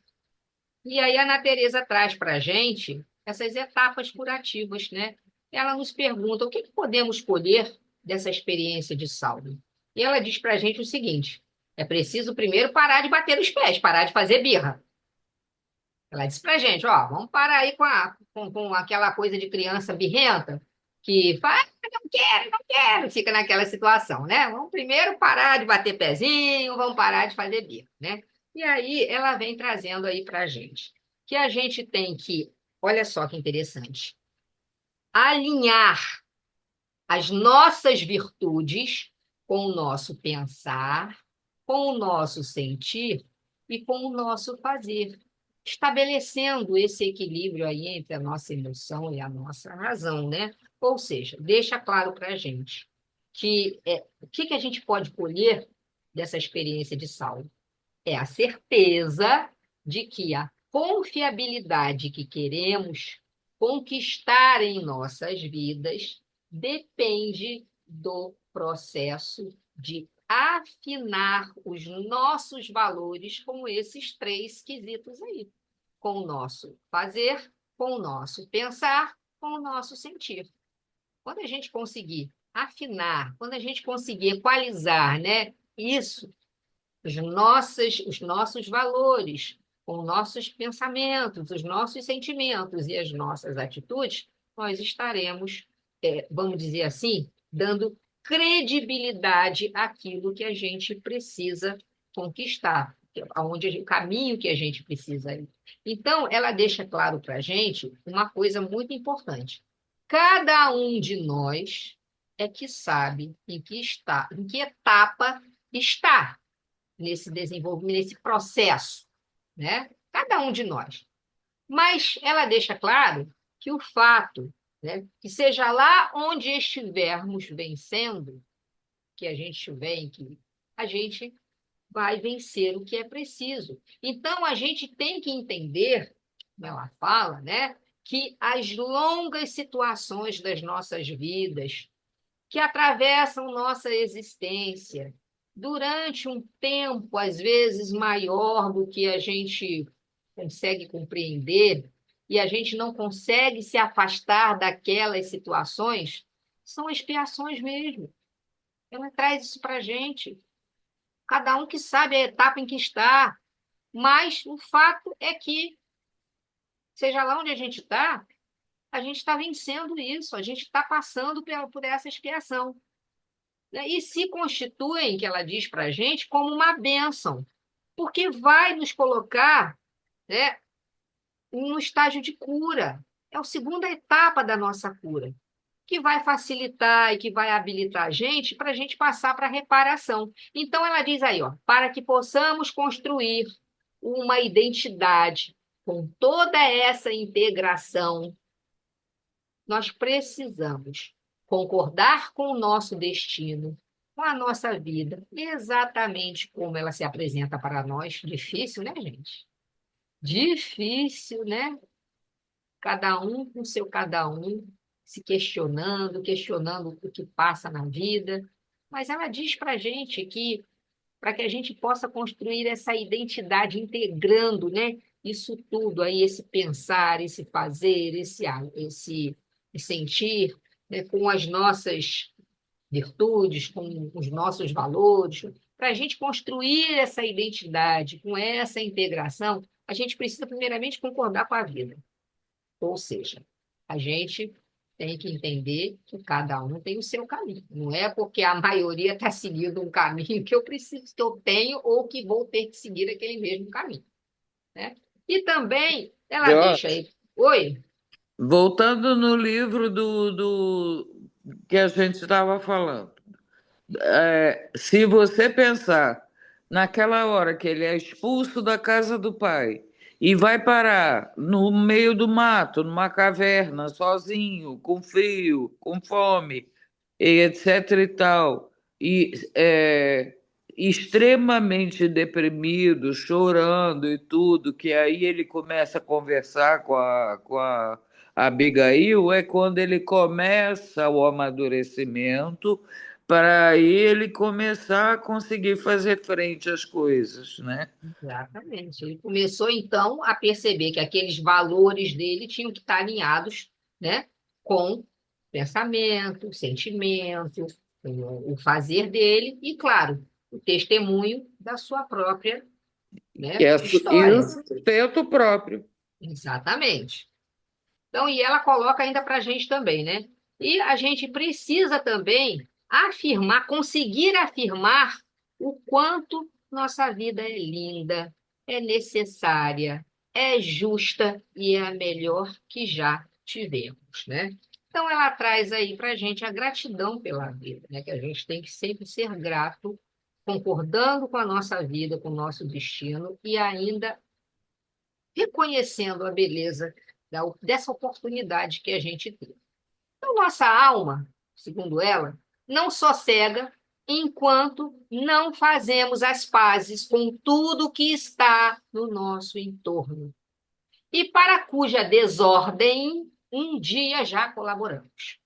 E aí a Ana Teresa traz para a gente essas etapas curativas, né? Ela nos pergunta o que podemos colher dessa experiência de Saulo. E ela diz para a gente o seguinte: é preciso primeiro parar de bater os pés, parar de fazer birra. Ela disse para a gente, ó, vamos parar aí com aquela coisa de criança birrenta, que fala, não quero, fica naquela situação, né? Vamos primeiro parar de bater pezinho, vamos parar de fazer birra, né? E aí ela vem trazendo aí para a gente que a gente tem que, olha só que interessante, alinhar as nossas virtudes com o nosso pensar, com o nosso sentir e com o nosso fazer, estabelecendo esse equilíbrio aí entre a nossa emoção e a nossa razão, né? Ou seja, deixa claro para a gente que o que a gente pode colher dessa experiência de Saulo é a certeza de que a confiabilidade que queremos conquistar em nossas vidas depende do processo de afinar os nossos valores com esses três quesitos aí, com o nosso fazer, com o nosso pensar, com o nosso sentir. Quando a gente conseguir afinar, quando a gente conseguir equalizar, né, isso, os nossos valores, com nossos pensamentos, os nossos sentimentos e as nossas atitudes, nós estaremos, vamos dizer assim, dando credibilidade àquilo que a gente precisa conquistar, o caminho que a gente precisa ir. Então, ela deixa claro para a gente uma coisa muito importante. Cada um de nós é que sabe em que etapa está nesse desenvolvimento, nesse processo, né? Cada um de nós. Mas ela deixa claro que o fato, né, que seja lá onde estivermos vencendo, que a gente vem, que a gente vai vencer o que é preciso. Então, a gente tem que entender, como ela fala, né, que as longas situações das nossas vidas, que atravessam nossa existência, durante um tempo, às vezes, maior do que a gente consegue compreender, e a gente não consegue se afastar daquelas situações, são expiações mesmo. Ela traz isso para a gente. Cada um que sabe a etapa em que está, mas o fato é que, seja lá onde a gente está vencendo isso, a gente está passando por essa expiação, né? E se constituem, que ela diz para a gente, como uma bênção, porque vai nos colocar, né, no estágio de cura. É a segunda etapa da nossa cura, que vai facilitar e que vai habilitar a gente passar para a reparação. Então, ela diz aí, ó, para que possamos construir uma identidade com toda essa integração, nós precisamos concordar com o nosso destino, com a nossa vida, exatamente como ela se apresenta para nós. Difícil, né, gente? Difícil, né? Cada um com seu cada um, se questionando, questionando o que passa na vida. Mas ela diz para a gente que, para que a gente possa construir essa identidade integrando, né, isso tudo aí, esse pensar, esse fazer, esse sentir, né, com as nossas virtudes, com os nossos valores, para a gente construir essa identidade, com essa integração, a gente precisa primeiramente concordar com a vida. Ou seja, a gente tem que entender que cada um tem o seu caminho. Não é porque a maioria está seguindo um caminho que eu preciso, que eu tenho, ou que vou ter que seguir aquele mesmo caminho, né? E também ela deixa Jorge, aí. Oi? voltando no livro que a gente estava falando, se você pensar naquela hora que ele é expulso da casa do pai e vai parar no meio do mato, numa caverna, sozinho, com frio, com fome, e etc e tal, e extremamente deprimido, chorando e tudo, que aí ele começa a conversar com a Abigail, é quando ele começa o amadurecimento para aí ele começar a conseguir fazer frente às coisas, né? Exatamente. Ele começou, então, a perceber que aqueles valores dele tinham que estar alinhados, né, com pensamento, sentimento, o fazer dele e, claro, o testemunho da sua própria, E, né, e o história. sustento próprio. Exatamente. Então, e ela coloca ainda para a gente também, né? E a gente precisa também afirmar, conseguir afirmar o quanto nossa vida é linda, é necessária, é justa e é a melhor que já tivemos, né? Então, ela traz aí para a gente a gratidão pela vida, né? Que a gente tem que sempre ser grato, concordando com a nossa vida, com o nosso destino e ainda reconhecendo a beleza dessa oportunidade que a gente tem. Então, nossa alma, segundo ela, não sossega enquanto não fazemos as pazes com tudo que está no nosso entorno e para cuja desordem um dia já colaboramos.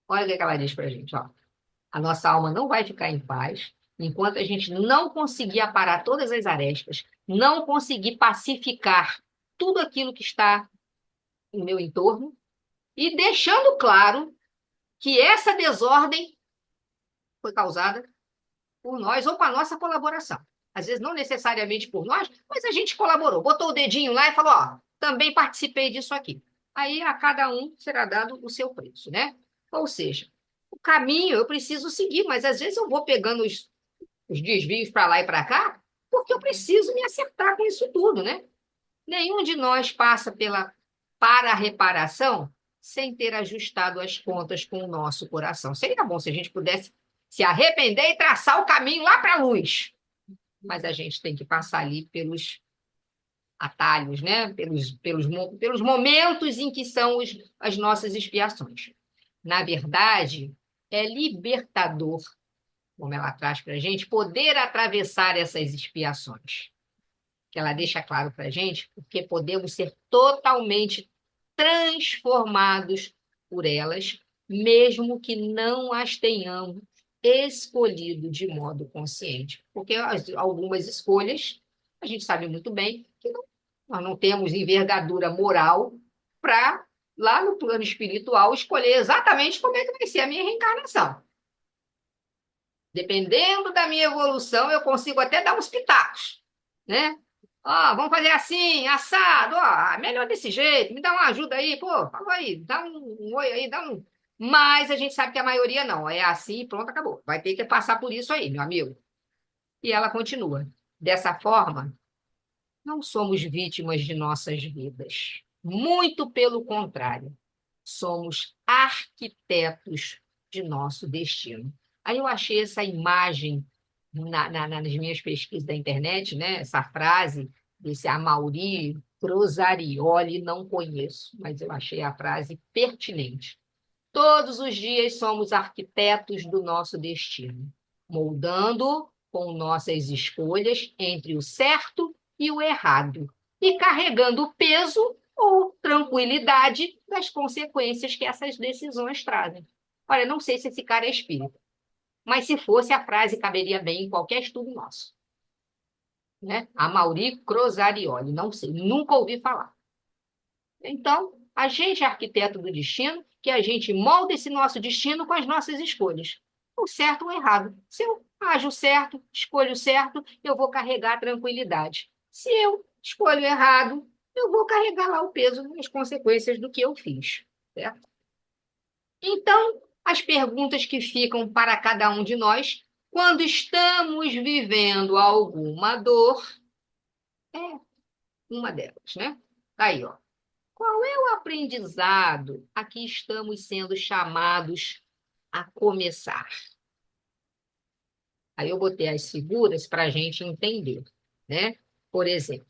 Olha o que ela diz para a gente, ó. A nossa alma não vai ficar em paz enquanto a gente não conseguir aparar todas as arestas, não conseguir pacificar tudo aquilo que está no meu entorno e deixando claro que essa desordem foi causada por nós ou com a nossa colaboração. Às vezes não necessariamente por nós, mas a gente colaborou, botou o dedinho lá e falou, ó, também participei disso aqui. Aí a cada um será dado o seu preço, né? Ou seja, o caminho eu preciso seguir, mas às vezes eu vou pegando os desvios para lá e para cá, porque eu preciso me acertar com isso tudo, né? Nenhum de nós passa para a reparação sem ter ajustado as contas com o nosso coração. Seria bom se a gente pudesse se arrepender e traçar o caminho lá para a luz. Mas a gente tem que passar ali pelos atalhos, né? Pelos momentos em que são as nossas expiações. Na verdade, é libertador, como ela traz para a gente, poder atravessar essas expiações. Que ela deixa claro para a gente, porque podemos ser totalmente transformados por elas, mesmo que não as tenhamos escolhido de modo consciente. Porque algumas escolhas, a gente sabe muito bem que nós não temos envergadura moral para, lá no plano espiritual, escolher exatamente como é que vai ser a minha reencarnação. Dependendo da minha evolução, eu consigo até dar uns pitacos, né? Vamos fazer assim, assado, melhor desse jeito, me dá uma ajuda aí, pô, fala aí, dá um oi aí, dá um... Mas a gente sabe que a maioria não, é assim e pronto, acabou. Vai ter que passar por isso aí, meu amigo. E ela continua. Dessa forma, não somos vítimas de nossas vidas. Muito pelo contrário, somos arquitetos de nosso destino. Aí eu achei essa imagem nas minhas pesquisas da internet, né? Essa frase desse Amaury Crosarioli, não conheço, mas eu achei a frase pertinente. Todos os dias somos arquitetos do nosso destino, moldando com nossas escolhas entre o certo e o errado, e carregando o peso ou tranquilidade das consequências que essas decisões trazem. Olha, não sei se esse cara é espírita, mas se fosse, a frase caberia bem em qualquer estudo nosso. Né? Amaury Crosarioli, não sei, nunca ouvi falar. Então, a gente é arquiteto do destino, que a gente molda esse nosso destino com as nossas escolhas. O certo ou o errado. Se eu ajo certo, escolho certo, eu vou carregar a tranquilidade. Se eu escolho errado, eu vou carregar lá o peso das consequências do que eu fiz. Certo? Então, as perguntas que ficam para cada um de nós, quando estamos vivendo alguma dor, é uma delas, né? Aí, ó. Qual é o aprendizado a que estamos sendo chamados a começar? Aí eu botei as figuras para a gente entender, né? Por exemplo,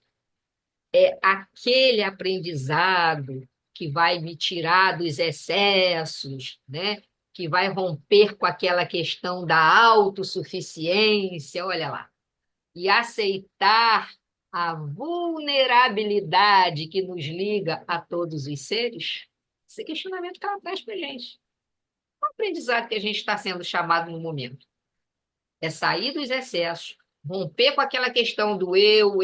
é aquele aprendizado que vai me tirar dos excessos, né? Que vai romper com aquela questão da autossuficiência, olha lá, e aceitar a vulnerabilidade que nos liga a todos os seres? Esse questionamento que ela traz para a gente. O aprendizado que a gente está sendo chamado no momento é sair dos excessos, romper com aquela questão do eu,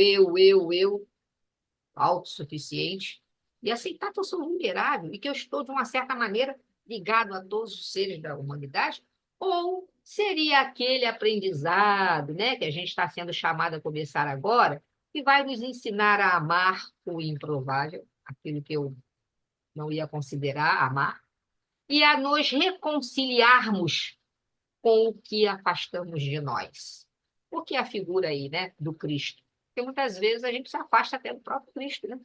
autossuficiente, e aceitar que eu sou vulnerável e que eu estou, de uma certa maneira, ligado a todos os seres da humanidade? Ou seria aquele aprendizado, né, que a gente está sendo chamado a começar agora, que vai nos ensinar a amar o improvável, aquilo que eu não ia considerar amar, e a nos reconciliarmos com o que afastamos de nós? Por que a figura aí, né, do Cristo? Porque muitas vezes a gente se afasta até do próprio Cristo, né?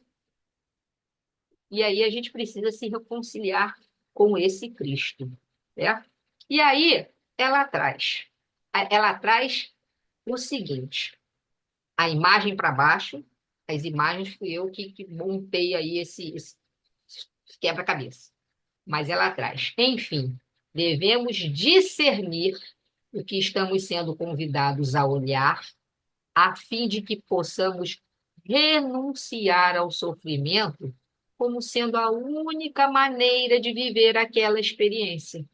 E aí a gente precisa se reconciliar com esse Cristo, certo? E aí ela traz o seguinte: a imagem para baixo, as imagens fui eu que montei aí esse quebra-cabeça. Mas ela traz, enfim, devemos discernir o que estamos sendo convidados a olhar, a fim de que possamos renunciar ao sofrimento como sendo a única maneira de viver aquela experiência.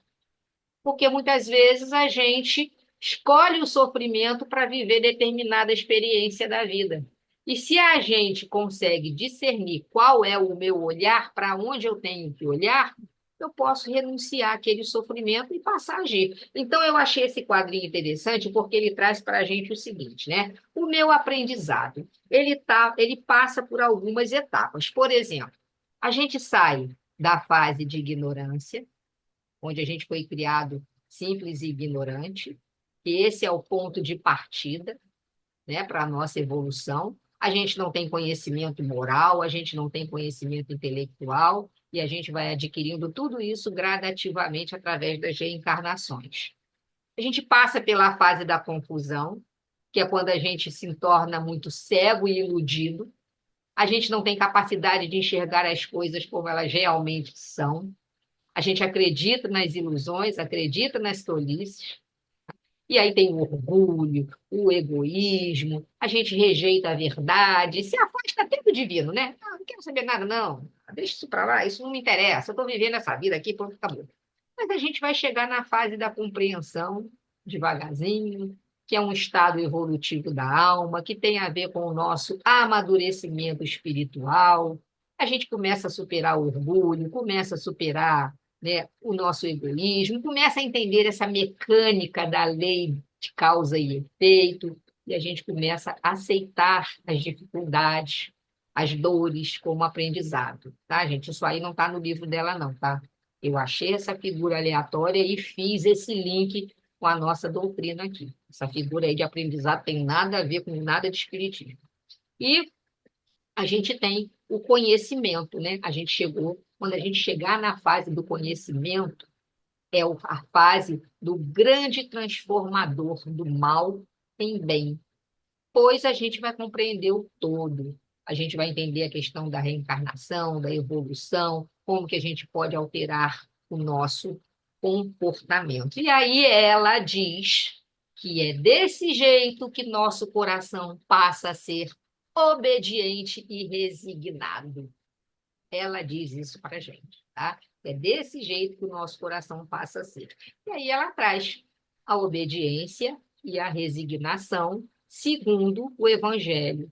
Porque muitas vezes a gente escolhe o sofrimento para viver determinada experiência da vida. E se a gente consegue discernir qual é o meu olhar, para onde eu tenho que olhar, eu posso renunciar àquele sofrimento e passar a agir. Então, eu achei esse quadrinho interessante porque ele traz para a gente o seguinte, né? O meu aprendizado, ele passa por algumas etapas. Por exemplo, a gente sai da fase de ignorância, onde a gente foi criado simples e ignorante, e esse é o ponto de partida, né, para a nossa evolução. A gente não tem conhecimento moral, a gente não tem conhecimento intelectual, E a gente vai adquirindo tudo isso gradativamente através das reencarnações. A gente passa pela fase da confusão, que é quando a gente se torna muito cego e iludido. A gente não tem capacidade de enxergar as coisas como elas realmente são. A gente acredita nas ilusões, acredita nas tolices. E aí tem o orgulho, o egoísmo, a gente rejeita a verdade, se afasta até do divino, né? Ah, não quero saber nada, não. Deixa isso para lá, isso não me interessa. Eu estou vivendo essa vida aqui, pronto, acabou. Mas a gente vai chegar na fase da compreensão, devagarzinho, que é um estado evolutivo da alma, que tem a ver com o nosso amadurecimento espiritual. A gente começa a superar o orgulho, começa a superar, né, o nosso egoísmo, começa a entender essa mecânica da lei de causa e efeito, e a gente começa a aceitar as dificuldades, as dores como aprendizado, tá, gente? Isso aí não está no livro dela, não, tá? Eu achei essa figura aleatória e fiz esse link com a nossa doutrina aqui. Essa figura aí de aprendizado tem nada a ver com nada de espiritismo. E a gente tem o conhecimento, né? A gente chegou, quando a gente chegar na fase do conhecimento, a fase do grande transformador do mal em bem, pois a gente vai compreender o todo. A gente vai entender a questão da reencarnação, da evolução, como que a gente pode alterar o nosso comportamento. E aí ela diz que é desse jeito que nosso coração passa a ser obediente e resignado. Ela diz isso para a gente, tá? É desse jeito que o nosso coração passa a ser. E aí ela traz a obediência e a resignação segundo o Evangelho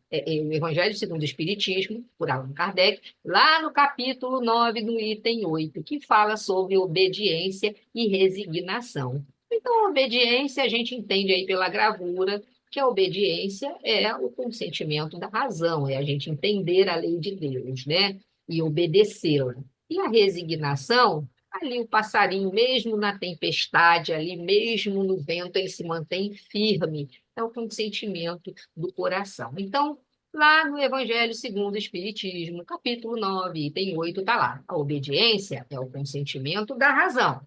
segundo o Espiritismo, por Allan Kardec, lá no capítulo 9, no item 8, que fala sobre obediência e resignação. Então, a obediência a gente entende aí pela gravura que a obediência é o consentimento da razão, é a gente entender a lei de Deus, né? E obedecê-la. E a resignação, ali o passarinho, mesmo na tempestade, ali mesmo no vento, ele se mantém firme. É o consentimento do coração. Então, lá no Evangelho segundo o Espiritismo, capítulo 9, item 8, está lá. A obediência é o consentimento da razão.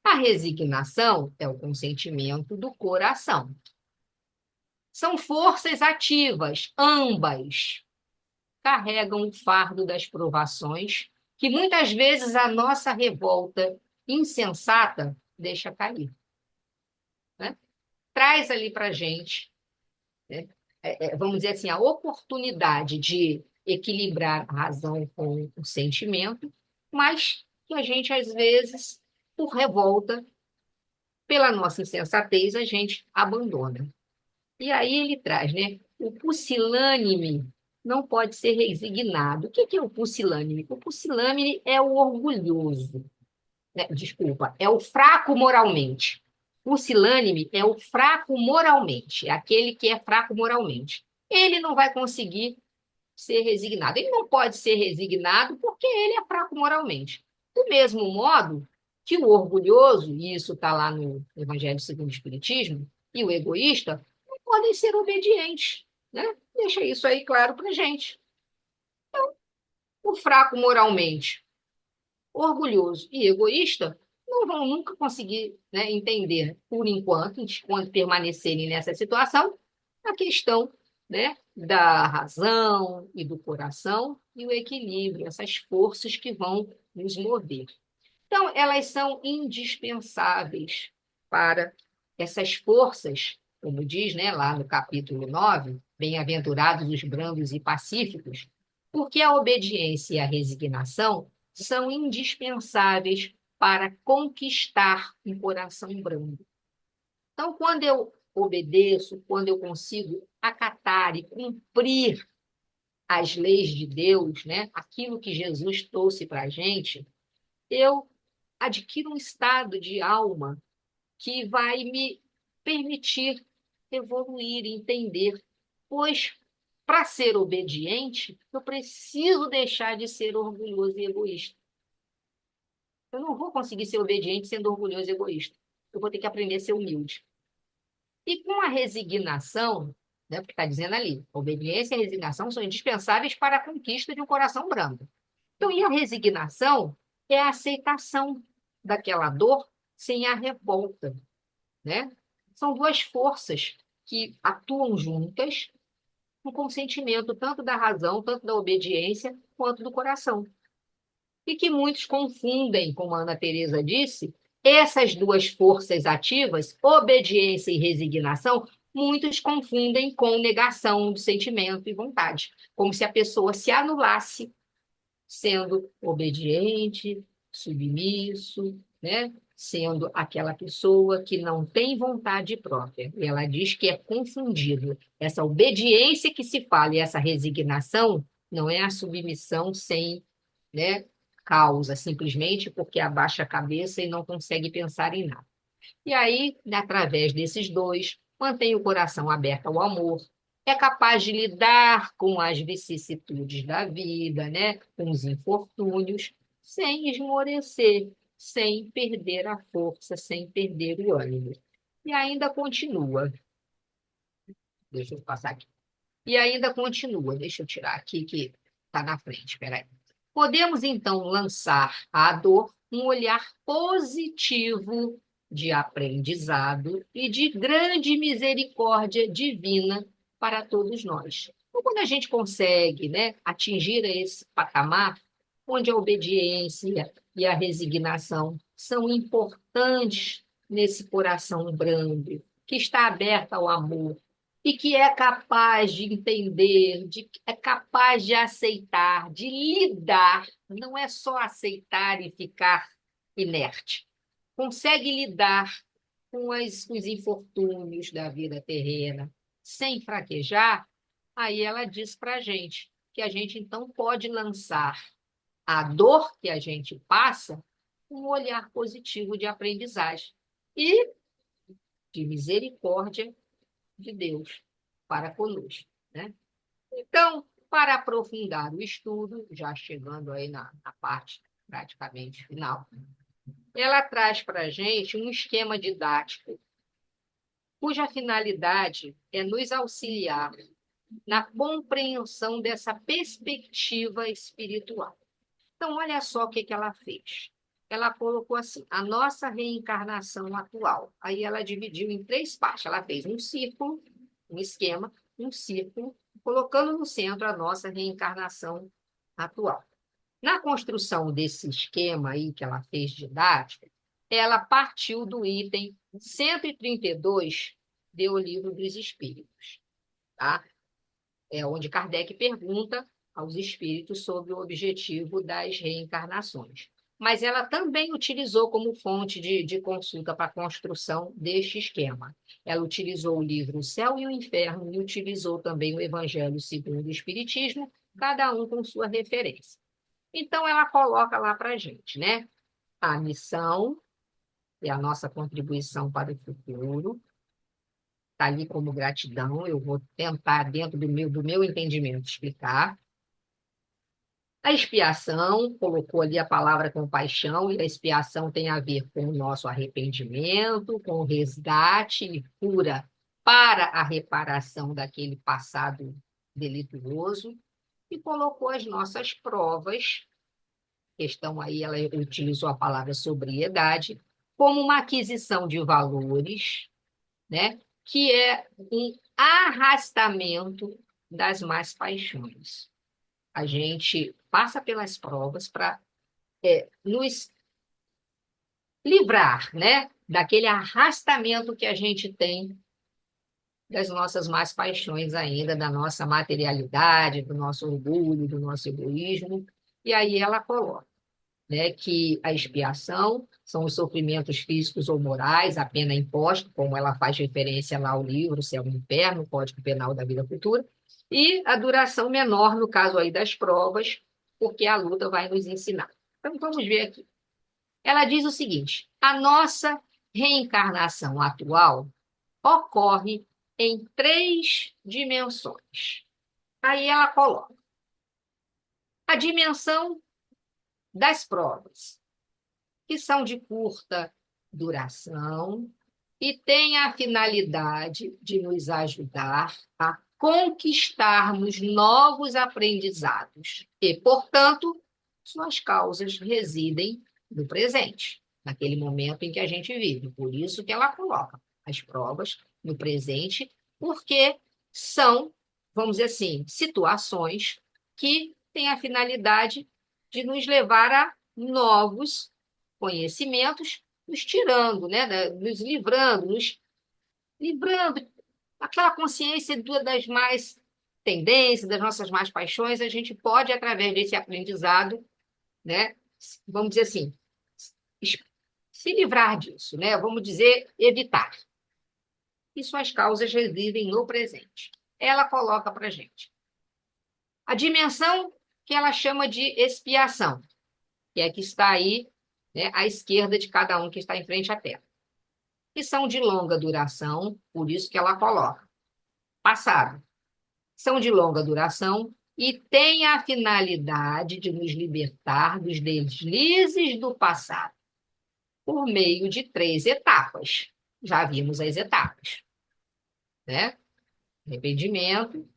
A resignação é o consentimento do coração. São forças ativas, ambas carregam o fardo das provações, que muitas vezes a nossa revolta insensata deixa cair, né? Traz ali para a gente, né, vamos dizer assim, a oportunidade de equilibrar a razão com o sentimento, mas que a gente, às vezes, por revolta, pela nossa insensatez, a gente abandona. E aí ele traz, né? O pusilânime não pode ser resignado. O que é o pusilânime? O pusilânime é o orgulhoso, né? Desculpa, é o fraco moralmente. Pusilânime é o fraco moralmente, é aquele que é fraco moralmente. Ele não vai conseguir ser resignado. Ele não pode ser resignado porque ele é fraco moralmente. Do mesmo modo que o orgulhoso, e isso está lá no Evangelho segundo o Espiritismo, e o egoísta não podem ser obedientes, né? Deixa isso aí claro para a gente. O fraco moralmente, orgulhoso e egoísta não vão nunca conseguir, né, entender, por enquanto permanecerem nessa situação, a questão, né, da razão e do coração e o equilíbrio, essas forças que vão nos mover. Então, elas são indispensáveis para essas forças, como diz, né, lá no capítulo 9, bem-aventurados os brandos e pacíficos, porque a obediência e a resignação são indispensáveis para conquistar um coração brando. Então, quando eu obedeço, quando eu consigo acatar e cumprir as leis de Deus, né, aquilo que Jesus trouxe para a gente, eu adquiro um estado de alma que vai me permitir evoluir, entender, pois para ser obediente, eu preciso deixar de ser orgulhoso e egoísta. Eu não vou conseguir ser obediente sendo orgulhoso e egoísta. Eu vou ter que aprender a ser humilde. E com a resignação, né, porque está dizendo ali, obediência e resignação são indispensáveis para a conquista de um coração brando. Então, e a resignação é a aceitação daquela dor sem a revolta, né? São duas forças que atuam juntas no consentimento tanto da razão, tanto da obediência, quanto do coração. E que muitos confundem, como a Ana Teresa disse, essas duas forças ativas, obediência e resignação, muitos confundem com negação do sentimento e vontade, como se a pessoa se anulasse sendo obediente, submisso, né? Sendo aquela pessoa que não tem vontade própria. E ela diz que é confundido. Essa obediência que se fala e essa resignação não é a submissão sem, né, causa, simplesmente porque abaixa a cabeça e não consegue pensar em nada. E aí, através desses dois, mantém o coração aberto ao amor, é capaz de lidar com as vicissitudes da vida, né? Com os infortúnios, sem esmorecer, sem perder a força, sem perder o ânimo. E ainda continua. Deixa eu passar aqui. E ainda continua, deixa eu tirar aqui que está na frente, espera aí. Podemos, então, lançar à dor um olhar positivo de aprendizado e de grande misericórdia divina para todos nós. Então, quando a gente consegue, né, atingir esse patamar, onde a obediência e a resignação são importantes nesse coração brando, que está aberto ao amor, e que é capaz de entender, é capaz de aceitar, de lidar, não é só aceitar e ficar inerte. Consegue lidar com os infortúnios da vida terrena sem fraquejar, aí ela diz para a gente que a gente então pode lançar a dor que a gente passa um olhar positivo de aprendizagem e de misericórdia de Deus para conosco, né? Então, para aprofundar o estudo, já chegando aí na parte praticamente final, ela traz para a gente um esquema didático cuja finalidade é nos auxiliar na compreensão dessa perspectiva espiritual. Então, olha só o que ela fez. Ela colocou assim, a nossa reencarnação atual. Aí ela dividiu em 3 partes. Ela fez um círculo, um esquema, um círculo, colocando no centro a nossa reencarnação atual. Na construção desse esquema aí que ela fez didático, ela partiu do item 132 do Livro dos Espíritos, tá? É onde Kardec pergunta aos espíritos sobre o objetivo das reencarnações. Mas ela também utilizou como fonte de consulta para a construção deste esquema. Ela utilizou o livro O Céu e o Inferno e utilizou também o Evangelho segundo o Espiritismo, cada um com sua referência. Então, ela coloca lá para a gente, né? A missão é a nossa contribuição para o futuro, está ali como gratidão, eu vou tentar, dentro do meu entendimento, explicar. A expiação, colocou ali a palavra compaixão, e a expiação tem a ver com o nosso arrependimento, com o resgate e cura para a reparação daquele passado delituoso, e colocou as nossas provas, questão aí, ela utilizou a palavra sobriedade, como uma aquisição de valores, né, que é um arrastamento das más paixões. A gente passa pelas provas para nos livrar, né, daquele arrastamento que a gente tem das nossas más paixões ainda, da nossa materialidade, do nosso orgulho, do nosso egoísmo. E aí ela coloca, né, que a expiação são os sofrimentos físicos ou morais, a pena imposta, como ela faz referência lá ao livro Céu e Inferno, Código Penal da Vida Futura, e a duração menor, no caso aí das provas, porque a luta vai nos ensinar. Então, vamos ver aqui. Ela diz o seguinte, a nossa reencarnação atual ocorre em 3 dimensões. Aí ela coloca a dimensão das provas, que são de curta duração e têm a finalidade de nos ajudar a conquistarmos novos aprendizados e, portanto, suas causas residem no presente, naquele momento em que a gente vive. Por isso que ela coloca as provas no presente, porque são, vamos dizer assim, situações que têm a finalidade de nos levar a novos conhecimentos, nos tirando, né, nos livrando, nos livrando aquela consciência das mais tendências, das nossas mais paixões, a gente pode, através desse aprendizado, né, vamos dizer assim, se livrar disso, né? Vamos dizer, evitar. E suas causas residem no presente. Ela coloca para a gente a dimensão que ela chama de expiação, que é que está aí, né, à esquerda de cada um que está em frente à tela. Que são de longa duração, por isso que ela coloca. Passado. São de longa duração e têm a finalidade de nos libertar dos deslizes do passado, por meio de 3 etapas. Já vimos as etapas, né? Arrependimento,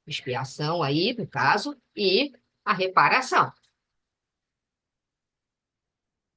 expiação aí, no caso, e a reparação.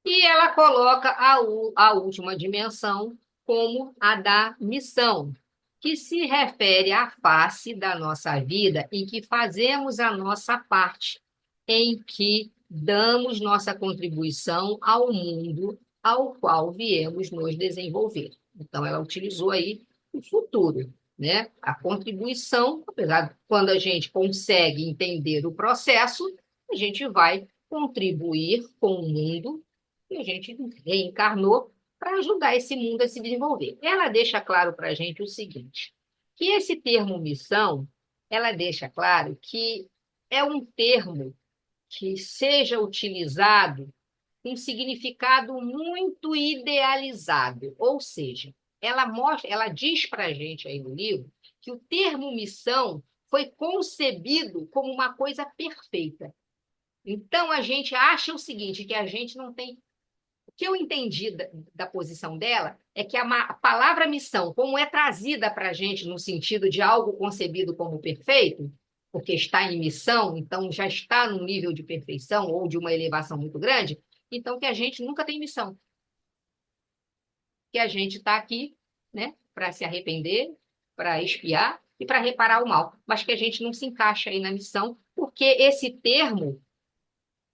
E ela coloca a última dimensão como a da missão, que se refere à face da nossa vida em que fazemos a nossa parte, em que damos nossa contribuição ao mundo ao qual viemos nos desenvolver. Então, ela utilizou aí o futuro, né? A contribuição, apesar de quando a gente consegue entender o processo, a gente vai contribuir com o mundo e a gente reencarnou para ajudar esse mundo a se desenvolver. Ela deixa claro para a gente o seguinte, que esse termo missão, ela deixa claro que é um termo que seja utilizado com significado muito idealizado, ou seja, ela diz para a gente aí no livro que o termo missão foi concebido como uma coisa perfeita. Então a gente acha o seguinte, que a gente não tem. O que eu entendi da posição dela é que a palavra missão, como é trazida para a gente no sentido de algo concebido como perfeito, porque está em missão, então já está num nível de perfeição ou de uma elevação muito grande, então que a gente nunca tem missão. Que a gente está aqui, né, para se arrepender, para expiar e para reparar o mal, mas que a gente não se encaixa aí na missão, porque esse termo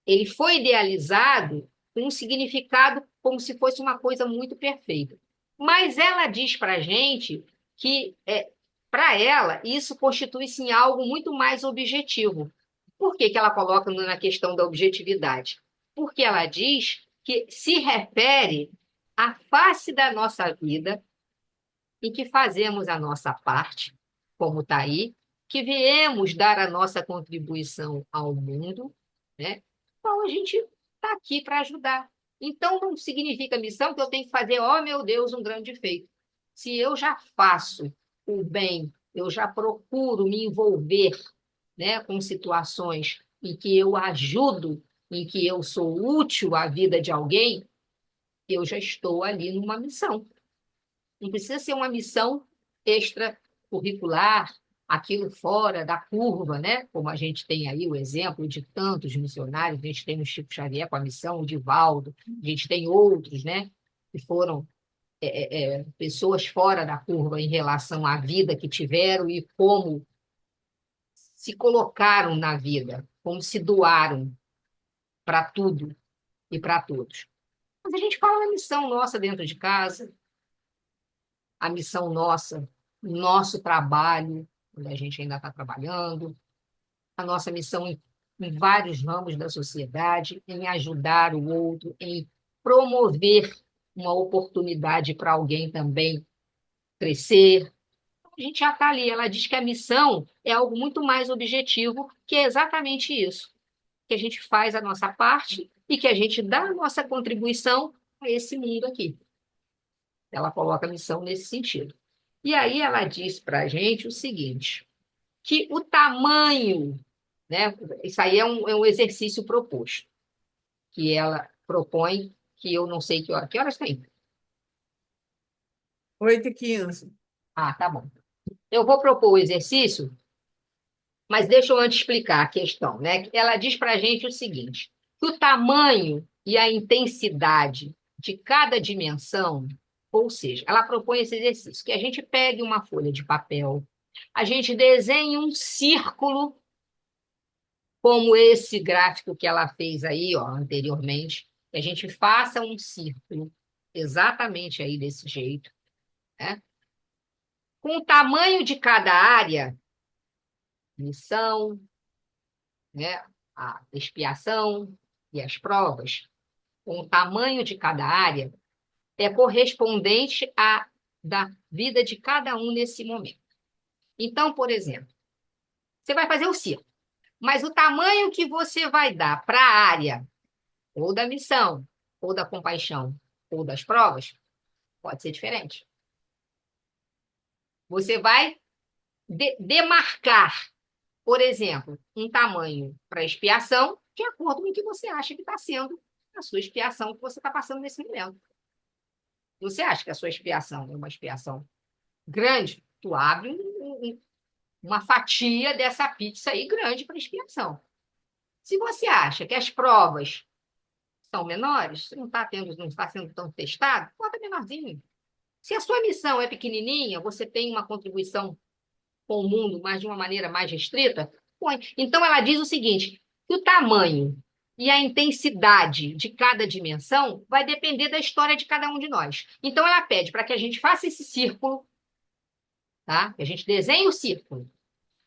ele foi idealizado com um significado como se fosse uma coisa muito perfeita. Mas ela diz para a gente que, para ela, isso constitui-se em algo muito mais objetivo. Por que que ela coloca na questão da objetividade? Porque ela diz que se refere à face da nossa vida em que fazemos a nossa parte, como está aí, que viemos dar a nossa contribuição ao mundo, né? Então, a gente está aqui para ajudar. Então, não significa missão que eu tenho que fazer, oh, meu Deus, um grande feito. Se eu já faço o bem, eu já procuro me envolver, né, com situações em que eu ajudo, em que eu sou útil à vida de alguém, eu já estou ali numa missão. Não precisa ser uma missão extracurricular, aquilo fora da curva, né? Como a gente tem aí o exemplo de tantos missionários, a gente tem o Chico Xavier com a missão, o Divaldo, a gente tem outros, né? Que foram pessoas fora da curva em relação à vida que tiveram e como se colocaram na vida, como se doaram para tudo e para todos. Mas a gente fala da missão nossa dentro de casa, a missão nossa, o nosso trabalho, onde a gente ainda está trabalhando, a nossa missão em vários ramos da sociedade, em ajudar o outro, em promover uma oportunidade para alguém também crescer. A gente já está ali. Ela diz que a missão é algo muito mais objetivo, que é exatamente isso, que a gente faz a nossa parte e que a gente dá a nossa contribuição a esse mundo aqui. Ela coloca a missão nesse sentido. E aí ela diz para a gente o seguinte, que o tamanho, né, isso aí é um exercício proposto, que ela propõe, que eu não sei que horas tem? 8h15. Ah, tá bom. Eu vou propor o exercício, mas deixa eu antes explicar a questão, né? Ela diz para a gente o seguinte, que o tamanho e a intensidade de cada dimensão, ou seja, ela propõe esse exercício, que a gente pegue uma folha de papel, a gente desenhe um círculo, como esse gráfico que ela fez aí, ó, anteriormente, que a gente faça um círculo exatamente aí desse jeito, né? Com o tamanho de cada área, missão, né, a expiação e as provas, com o tamanho de cada área, é correspondente à da vida de cada um nesse momento. Então, por exemplo, você vai fazer o círculo, mas o tamanho que você vai dar para a área, ou da missão, ou da compaixão, ou das provas, pode ser diferente. Você vai demarcar, por exemplo, um tamanho para expiação, de acordo com o que você acha que está sendo a sua expiação que você está passando nesse momento. Você acha que a sua expiação é uma expiação grande? Tu abre uma fatia dessa pizza aí grande para expiação. Se você acha que as provas são menores, você não está sendo tão testado, bota menorzinho. Se a sua missão é pequenininha, você tem uma contribuição com o mundo, mas de uma maneira mais restrita, põe. Então, ela diz o seguinte, que o tamanho e a intensidade de cada dimensão vai depender da história de cada um de nós. Então, ela pede para que a gente faça esse círculo, tá? Que a gente desenhe o círculo,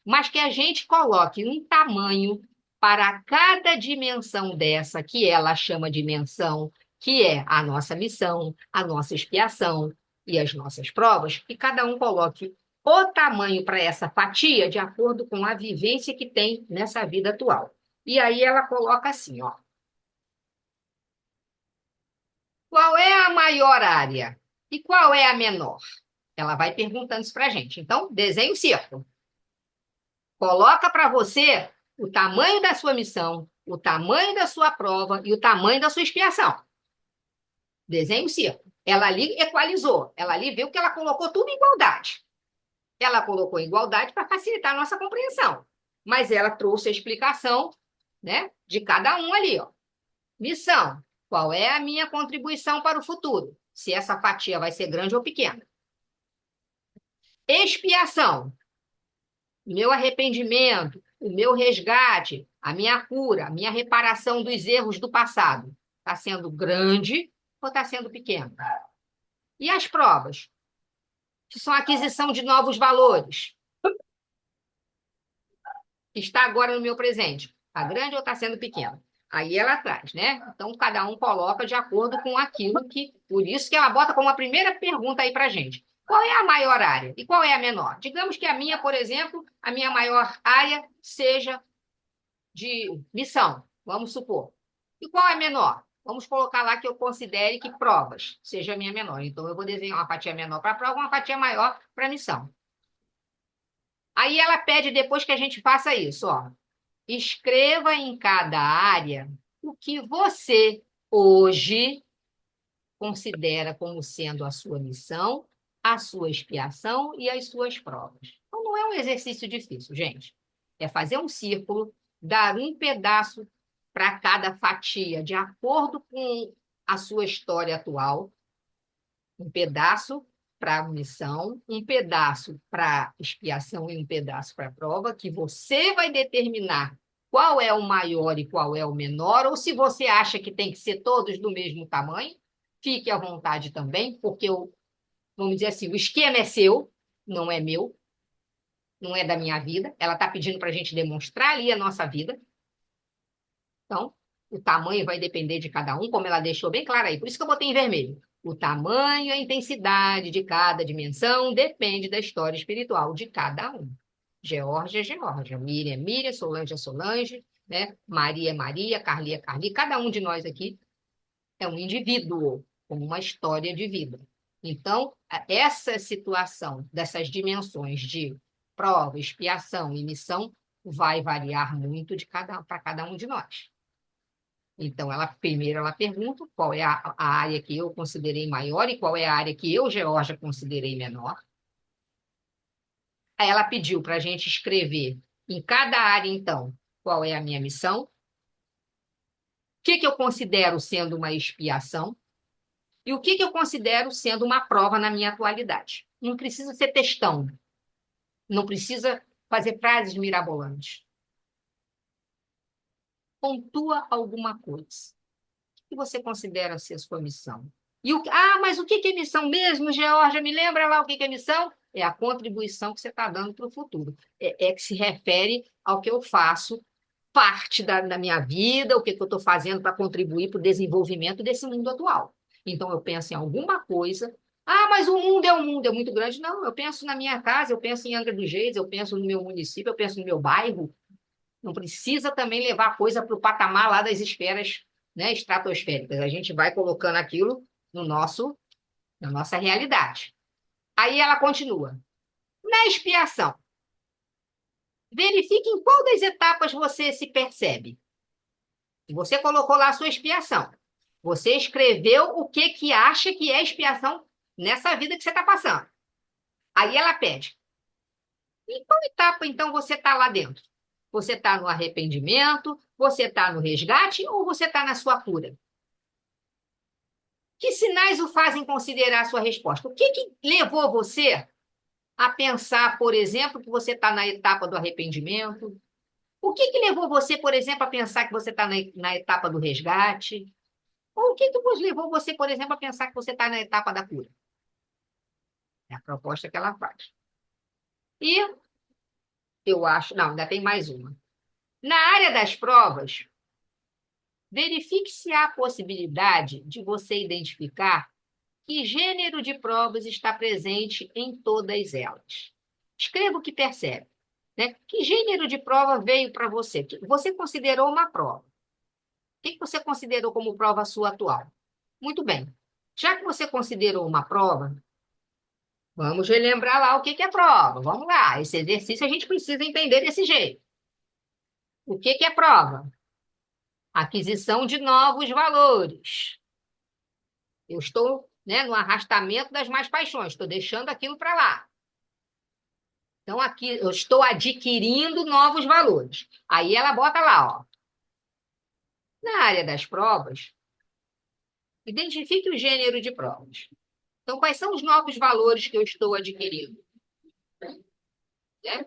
mas que a gente coloque um tamanho para cada dimensão dessa, que ela chama de dimensão, que é a nossa missão, a nossa expiação e as nossas provas, e cada um coloque o tamanho para essa fatia de acordo com a vivência que tem nessa vida atual. E aí ela coloca assim, ó. Qual é a maior área e qual é a menor? Ela vai perguntando isso para a gente. Então, desenhe o círculo. Coloca para você o tamanho da sua missão, o tamanho da sua prova e o tamanho da sua expiação. Desenhe o círculo. Ela ali equalizou. Ela ali viu que ela colocou tudo em igualdade. Ela colocou em igualdade para facilitar a nossa compreensão. Mas ela trouxe a explicação, né, de cada um ali, ó. Missão. Qual é a minha contribuição para o futuro? Se essa fatia vai ser grande ou pequena. Expiação. Meu arrependimento, o meu resgate, a minha cura, a minha reparação dos erros do passado. Está sendo grande ou está sendo pequeno? E as provas? Que são a aquisição de novos valores. Está agora no meu presente. Está grande ou está sendo pequeno? Aí ela traz, né? Então, cada um coloca de acordo com aquilo que... Por isso que ela bota como a primeira pergunta aí para a gente. Qual é a maior área e qual é a menor? Digamos que a minha, por exemplo, a minha maior área seja de missão, vamos supor. E qual é a menor? Vamos colocar lá que eu considere que provas seja a minha menor. Então, eu vou desenhar uma fatia menor para a prova, uma fatia maior para a missão. Aí ela pede depois que a gente faça isso, ó. Escreva em cada área o que você hoje considera como sendo a sua missão, a sua expiação e as suas provas. Então, não é um exercício difícil, gente. É fazer um círculo, dar um pedaço para cada fatia, de acordo com a sua história atual, um pedaço para a missão, um pedaço para expiação e um pedaço para a prova, que você vai determinar qual é o maior e qual é o menor, ou se você acha que tem que ser todos do mesmo tamanho, fique à vontade também, porque, vamos dizer assim, o esquema é seu, não é meu, não é da minha vida. Ela está pedindo para a gente demonstrar ali a nossa vida. Então, o tamanho vai depender de cada um, como ela deixou bem claro aí. Por isso que eu botei em vermelho. O tamanho e a intensidade de cada dimensão depende da história espiritual de cada um. Georgia é Georgia, Miriam é Miriam, Solange é Solange, né? Maria é Maria, Carli é Carli. Cada um de nós aqui é um indivíduo, com uma história de vida. Então, essa situação dessas dimensões de prova, expiação e missão vai variar muito para cada um de nós. Então, primeiro ela pergunta qual é a área que eu considerei maior e qual é a área que eu, Georgia, considerei menor. Aí ela pediu para a gente escrever em cada área, então, qual é a minha missão, que eu considero sendo uma expiação e o que eu considero sendo uma prova na minha atualidade. Não precisa ser textão, não precisa fazer frases mirabolantes. Pontua alguma coisa. O que você considera ser sua missão? Mas o que é missão mesmo, Georgia? Me lembra lá o que é missão? É a contribuição que você está dando para o futuro. É que se refere ao que eu faço, parte da minha vida, o que eu estou fazendo para contribuir para o desenvolvimento desse mundo atual. Então, eu penso em alguma coisa. Mas o mundo é muito grande. Não, eu penso na minha casa, eu penso em Angra dos Reis, eu penso no meu município, eu penso no meu bairro. Não precisa também levar a coisa para o patamar lá das esferas, né, estratosféricas. A gente vai colocando aquilo na nossa realidade. Aí ela continua. Na expiação, verifique em qual das etapas você se percebe. Você colocou lá a sua expiação. Você escreveu o que acha que é expiação nessa vida que você está passando. Aí ela pede. Em qual etapa, então, você está lá dentro? Você está no arrependimento? Você está no resgate? Ou você está na sua cura? Que sinais o fazem considerar a sua resposta? O que levou você a pensar, por exemplo, que você está na etapa do arrependimento? O que levou você, por exemplo, a pensar que você está na etapa do resgate? Ou o que levou você, por exemplo, a pensar que você está na etapa da cura? É a proposta que ela faz. E eu acho... Não, ainda tem mais uma. Na área das provas, verifique se há possibilidade de você identificar que gênero de provas está presente em todas elas. Escreva o que percebe. Né? Que gênero de prova veio para você? Você considerou uma prova. O que você considerou como prova sua atual? Muito bem. Já que você considerou uma prova, vamos relembrar lá o que é prova. Vamos lá. Esse exercício a gente precisa entender desse jeito. O que é prova? Aquisição de novos valores. Eu estou, né, no arrastamento das más paixões, estou deixando aquilo para lá. Então, aqui eu estou adquirindo novos valores. Aí ela bota lá, ó. Na área das provas, identifique o gênero de provas. Então, quais são os novos valores que eu estou adquirindo? Né?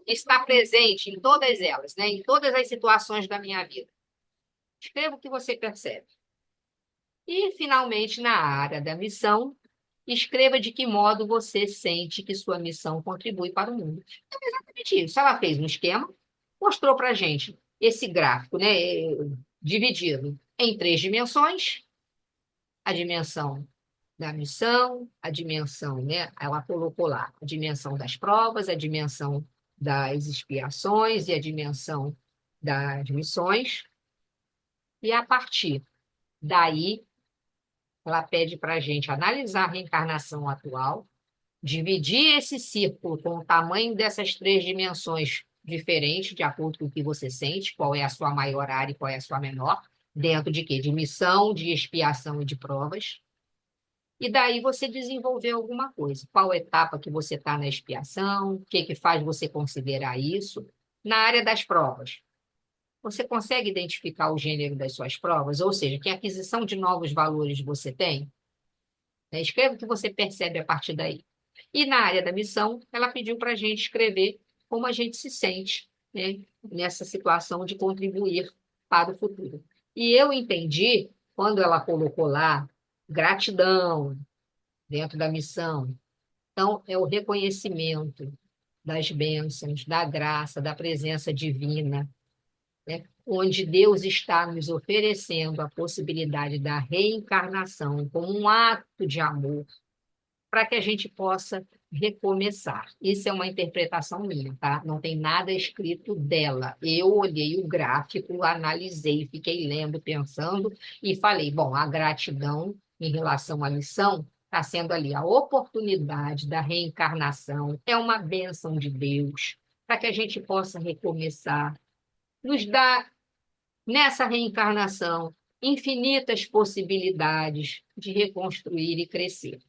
Está presente em todas elas, né? Em todas as situações da minha vida. Escreva o que você percebe. E, finalmente, na área da missão, escreva de que modo você sente que sua missão contribui para o mundo. Então, é exatamente isso. Ela fez um esquema, mostrou para a gente esse gráfico, né, dividido em 3 dimensões, a dimensão da missão, a dimensão, né, ela colocou lá a dimensão das provas, a dimensão das expiações e a dimensão das missões. E, a partir daí, ela pede para a gente analisar a reencarnação atual, dividir esse círculo com o tamanho dessas 3 dimensões diferentes, de acordo com o que você sente, qual é a sua maior área e qual é a sua menor, dentro de quê? De missão, de expiação e de provas. E daí você desenvolver alguma coisa. Qual etapa que você está na expiação, o que faz você considerar isso? Na área das provas, você consegue identificar o gênero das suas provas? Ou seja, que aquisição de novos valores você tem? Escreva o que você percebe a partir daí. E na área da missão, ela pediu para a gente escrever como a gente se sente, né, nessa situação de contribuir para o futuro. E eu entendi, quando ela colocou lá, gratidão dentro da missão. Então, é o reconhecimento das bênçãos, da graça, da presença divina, né, onde Deus está nos oferecendo a possibilidade da reencarnação como um ato de amor, para que a gente possa recomeçar. Isso é uma interpretação minha, tá? Não tem nada escrito dela. Eu olhei o gráfico, analisei, fiquei lendo, pensando e falei, bom, a gratidão em relação à missão está sendo ali a oportunidade da reencarnação, é uma bênção de Deus, para que a gente possa recomeçar, nos dá, nessa reencarnação, infinitas possibilidades de reconstruir e crescer.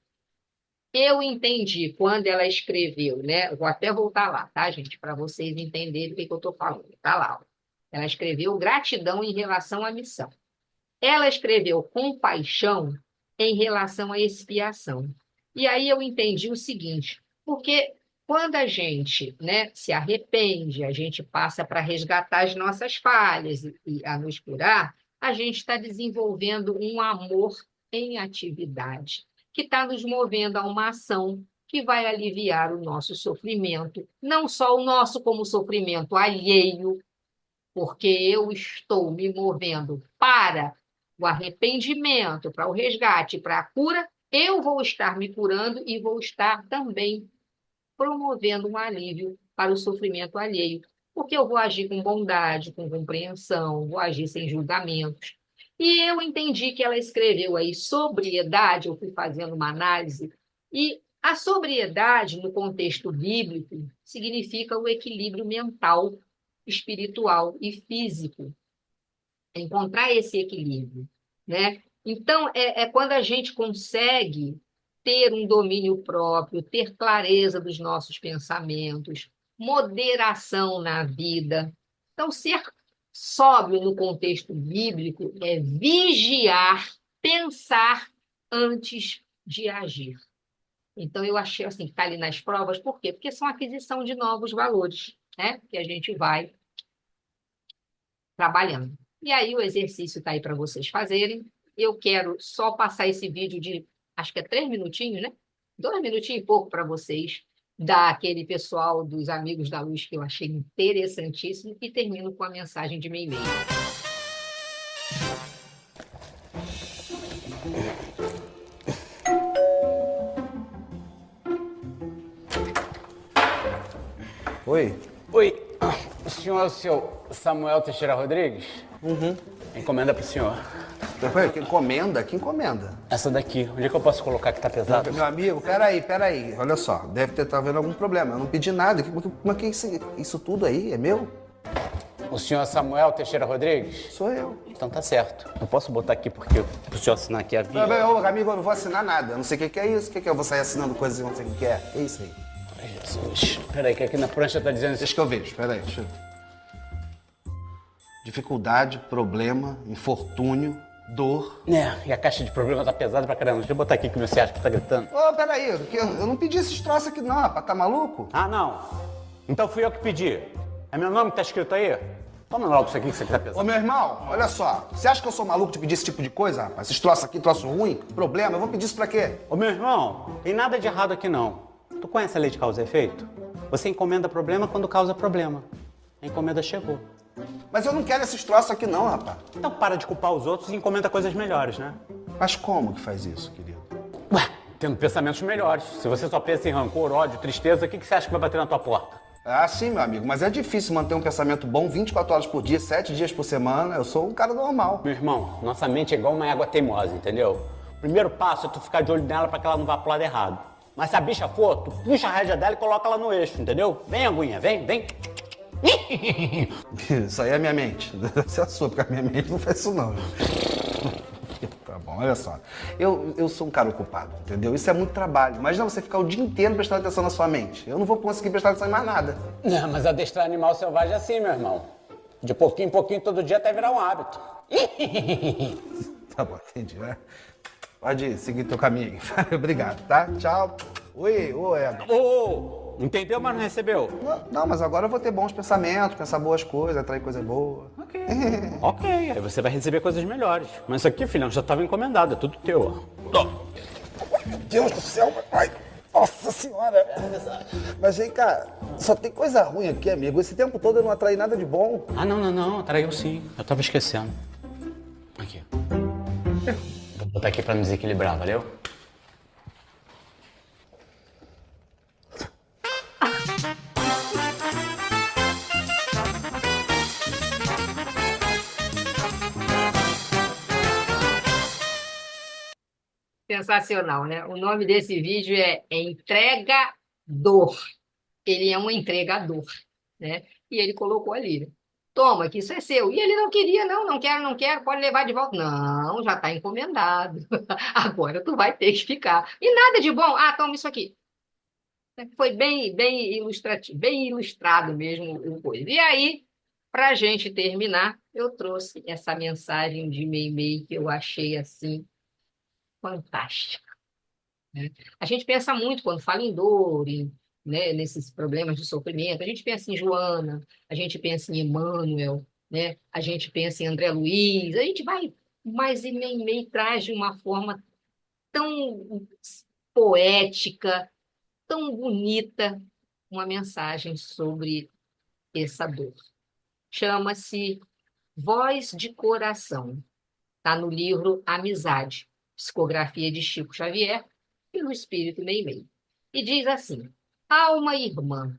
Eu entendi quando ela escreveu, né? Vou até voltar lá, tá, gente? Para vocês entenderem o que eu estou falando. Tá lá, ó. Ela escreveu gratidão em relação à missão. ela escreveu compaixão em relação à expiação. E aí eu entendi o seguinte, porque quando a gente, né, se arrepende, a gente passa para resgatar as nossas falhas e a nos curar, a gente está desenvolvendo um amor em atividade, que está nos movendo a uma ação que vai aliviar o nosso sofrimento, não só o nosso como o sofrimento alheio, porque eu estou me movendo para o arrependimento, para o resgate, para a cura, eu vou estar me curando e vou estar também promovendo um alívio para o sofrimento alheio, porque eu vou agir com bondade, com compreensão, vou agir sem julgamentos. E eu entendi que ela escreveu aí sobriedade, eu fui fazendo uma análise, e a sobriedade, no contexto bíblico, significa o equilíbrio mental, espiritual e físico. Encontrar esse equilíbrio, né? Então, é quando a gente consegue ter um domínio próprio, ter clareza dos nossos pensamentos, moderação na vida. Então, ser sóbrio no contexto bíblico é vigiar, pensar antes de agir. Então, eu achei assim, que está ali nas provas, por quê? Porque são aquisição de novos valores, né? Que a gente vai trabalhando. E aí o exercício está aí para vocês fazerem. Eu quero só passar esse vídeo de, acho que é 3 minutinhos, né? 2 minutinhos e pouco para vocês, daquele pessoal dos Amigos da Luz que eu achei interessantíssimo, e termino com a mensagem de meu e-mail. Oi. Oi, o senhor é o seu Samuel Teixeira Rodrigues? Encomenda pro senhor. Peraí, que encomenda? Que encomenda? Essa daqui, onde é que eu posso colocar que tá pesado? Meu amigo, peraí. Olha só, deve ter havendo algum problema. Eu não pedi nada. Como é que isso tudo aí é meu? O senhor é Samuel Teixeira Rodrigues? Sou eu. Então tá certo. Eu posso botar aqui porque pro senhor assinar aqui a via? Ô, amigo, eu não vou assinar nada. Eu não sei o que é isso. O que é? Eu vou sair assinando coisas e não sei o que é. É isso aí. Ai, Jesus. Peraí, que aqui na prancha tá dizendo... Deixa que eu vejo, peraí. Deixa eu... Dificuldade, problema, infortúnio, dor. E a caixa de problema tá pesada pra caramba. Deixa eu botar aqui que o meu ciático tá gritando. Ô, peraí, eu não pedi esses troços aqui não, rapaz. Tá maluco? Ah, não. Então fui eu que pedi. É meu nome que tá escrito aí? Toma logo isso aqui que isso aqui tá pesado. Ô, meu irmão, olha só. Você acha que eu sou maluco de pedir esse tipo de coisa, rapaz? Esses troços aqui, troço ruim, problema, eu vou pedir isso pra quê? Ô, meu irmão, tem nada de errado aqui não. Tu conhece a lei de causa e efeito? Você encomenda problema quando causa problema. A encomenda chegou. Mas eu não quero esses troços aqui não, rapaz. Então para de culpar os outros e encomenda coisas melhores, né? Mas como que faz isso, querido? Ué, tendo pensamentos melhores. Se você só pensa em rancor, ódio, tristeza, o que você acha que vai bater na tua porta? Ah, sim, meu amigo, mas é difícil manter um pensamento bom 24 horas por dia, 7 dias por semana. Eu sou um cara normal. Meu irmão, nossa mente é igual uma égua teimosa, entendeu? O primeiro passo é tu ficar de olho nela pra que ela não vá pro lado errado. Mas se a bicha for, tu puxa a rédea dela e coloca ela no eixo, entendeu? Vem, aguinha, vem. Isso aí é a minha mente. Isso é a sua, porque a minha mente não faz isso não. Tá bom, olha só. Eu sou um cara ocupado, entendeu? Isso é muito trabalho. Imagina você ficar o dia inteiro prestando atenção na sua mente. Eu não vou conseguir prestar atenção em mais nada. Não, mas adestrar animal selvagem é assim, meu irmão. De pouquinho em pouquinho, todo dia, até virar um hábito. Tá bom, entendi, né? Pode seguir teu caminho. Obrigado, tá? Tchau. Oi, Edson. Entendeu, mas não recebeu? Não, mas agora eu vou ter bons pensamentos, pensar boas coisas, atrair coisa boa. Ok, aí você vai receber coisas melhores. Mas isso aqui, filhão, já estava encomendado, é tudo teu, ó. Meu Deus do céu, ai, nossa senhora. Mas vem cá, só tem coisa ruim aqui, amigo. Esse tempo todo eu não atraí nada de bom. Ah, não, atraiu sim. Eu tava esquecendo. Aqui. Vou botar aqui pra me desequilibrar, valeu? Sensacional, né? O nome desse vídeo é Entregador. Ele é um entregador, né? E ele colocou ali, né? Toma, que isso é seu. E ele não queria, não quero, pode levar de volta. Não, já está encomendado. Agora tu vai ter que ficar. E nada de bom. Ah, toma isso aqui. Foi bem ilustrado mesmo o coisa. E aí, Para a gente terminar, eu trouxe essa mensagem de Meimei que eu achei assim fantástica, né? A gente pensa muito quando fala em dor, né, nesses problemas de sofrimento. A gente pensa em Joana, a gente pensa em Emmanuel, né? A gente pensa em André Luiz. A gente vai, mas Meimei traz de uma forma tão poética, tão bonita, uma mensagem sobre essa dor. Chama-se Voz de Coração. Está no livro Amizade, psicografia de Chico Xavier, pelo Espírito Meimei. E diz assim: Alma irmã,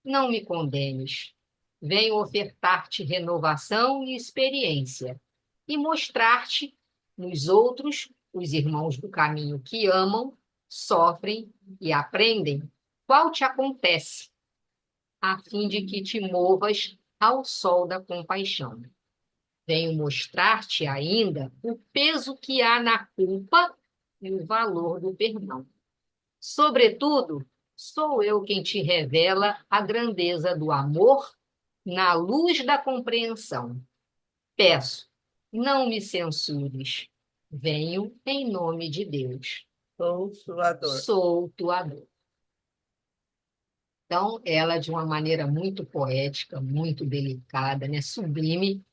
não me condenes. Venho ofertar-te renovação e experiência e mostrar-te nos outros os irmãos do caminho que amam, sofrem e aprendem qual te acontece, a fim de que te movas ao sol da compaixão. Venho mostrar-te ainda o peso que há na culpa e o valor do perdão. Sobretudo, sou eu quem te revela a grandeza do amor na luz da compreensão. Peço, não me censures. Venho em nome de Deus. Sou sua dor. Sou tua dor. Então, ela, de uma maneira muito poética, muito delicada, né, sublime,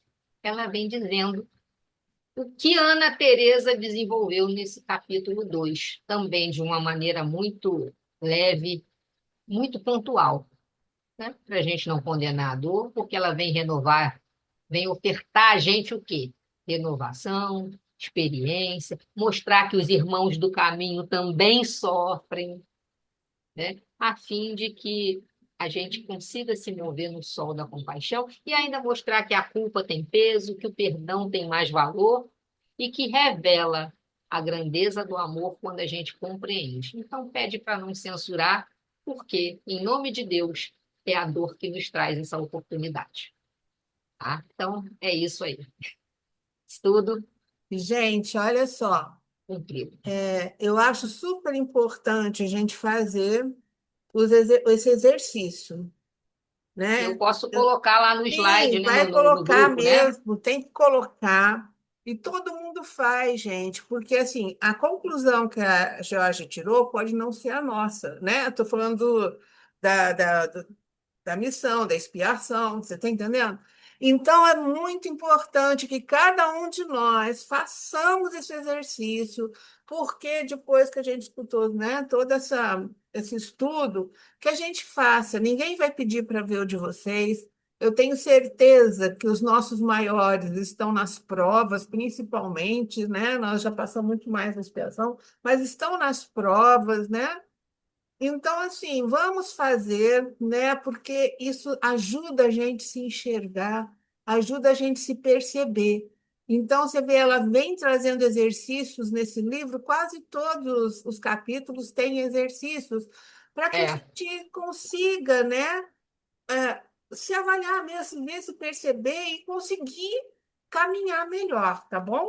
ela vem dizendo o que Ana Teresa desenvolveu nesse capítulo 2, também de uma maneira muito leve, muito pontual, né? Para a gente não condenar a dor, porque ela vem renovar, vem ofertar a gente o quê? Renovação, experiência, mostrar que os irmãos do caminho também sofrem, né? A fim de que a gente consiga se mover no sol da compaixão e ainda mostrar que a culpa tem peso, que o perdão tem mais valor e que revela a grandeza do amor quando a gente compreende. Então, pede para não censurar, porque, em nome de Deus, é a dor que nos traz essa oportunidade. Tá? Então, é isso aí. Estudo Gente, olha só, cumprido. eu acho super importante a gente fazer esse exercício, Eu né? posso colocar lá no slide, Sim, né, vai no colocar grupo, né? mesmo, tem que colocar. E todo mundo faz, gente, porque assim, a conclusão que a Georgia tirou pode não ser a nossa, né? Estou falando da, da, da missão, da expiação, você está entendendo? Então, é muito importante que cada um de nós façamos esse exercício, porque depois que a gente escutou, né, esse estudo, que a gente faça. Ninguém vai pedir para ver o de vocês. Eu tenho certeza que os nossos maiores estão nas provas, principalmente, né? Nós já passamos muito mais na expiação, mas estão nas provas, né? Então, assim, vamos fazer, né? Porque isso ajuda a gente se enxergar, ajuda a gente se perceber. Então, você vê, ela vem trazendo exercícios nesse livro, quase todos os capítulos têm exercícios, para que a É. gente consiga, né, se avaliar mesmo, ver, se perceber e conseguir caminhar melhor, tá bom?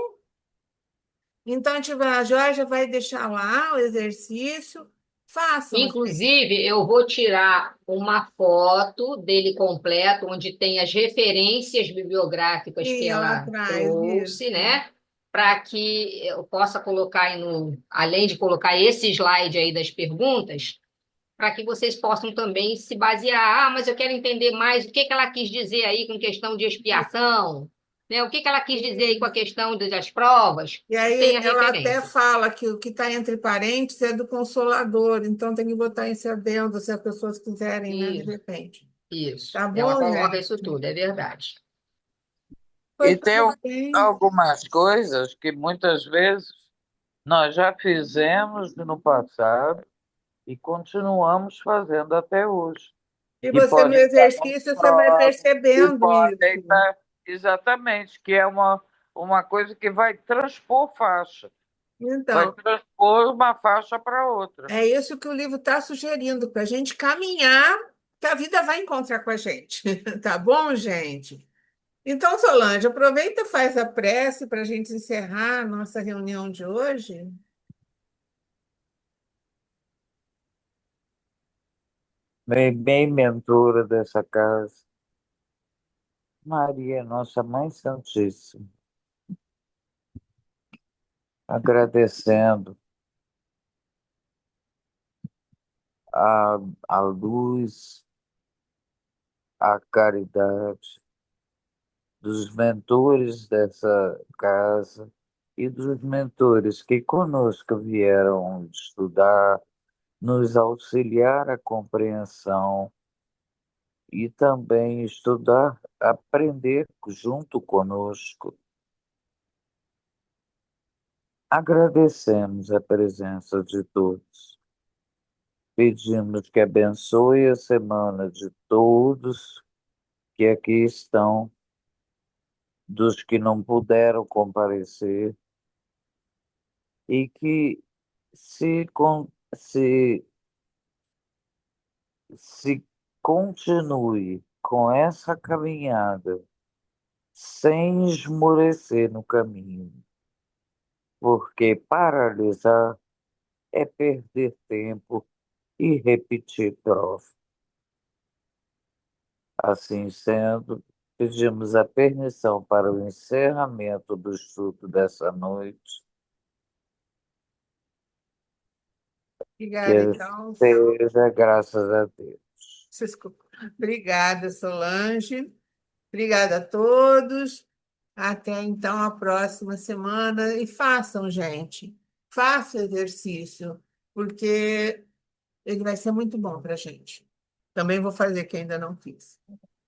Então, a Jorge vai deixar lá o exercício. Façam, gente. Inclusive, eu vou tirar uma foto dele completo, onde tem as referências bibliográficas que Sim, ela ela traz trouxe, isso. né? Para que eu possa colocar aí no, além de colocar esse slide aí das perguntas, para que vocês possam também se basear. Ah, mas eu quero entender mais o que que ela quis dizer aí com questão de expiação, né? O que que ela quis dizer aí com a questão das provas, E que aí tenha ela até referência. fala que o que está entre parênteses é do Consolador, então tem que botar esse adendo se as pessoas quiserem, né, de repente. Isso. Tá Ela bom, coloca gente? isso tudo, é verdade. Pois E tem tudo bem. algumas coisas que muitas vezes nós já fizemos no passado e continuamos fazendo até hoje. E Que você, no podem estar nas exercício, você vai provas, que percebendo podem isso. estar. Exatamente, que é uma coisa que vai transpor faixa, vai Então, transpor uma faixa para outra. é isso que o livro está sugerindo, para a gente caminhar, que a vida vai encontrar com a gente. Tá bom, gente? Então, Solange, aproveita e faz a prece para a gente encerrar a nossa reunião de hoje. Bem mentora dessa casa, Maria, Nossa Mãe Santíssima, agradecendo a, a luz, a caridade dos mentores dessa casa e dos mentores que conosco vieram estudar, nos auxiliar a compreensão e também estudar, aprender junto conosco. Agradecemos a presença de todos. Pedimos que abençoe a semana de todos que aqui estão, dos que não puderam comparecer, e que se, se continue com essa caminhada sem esmorecer no caminho, porque paralisar é perder tempo e repetir prova. Assim sendo, pedimos a permissão para o encerramento do estudo dessa noite, Obrigada, que então. seja graças a Deus. Desculpa. Obrigada, Solange. Obrigada a todos. Até então a próxima semana. E façam, gente. Façam exercício, porque ele vai ser muito bom para a gente. Também vou fazer, que ainda não fiz.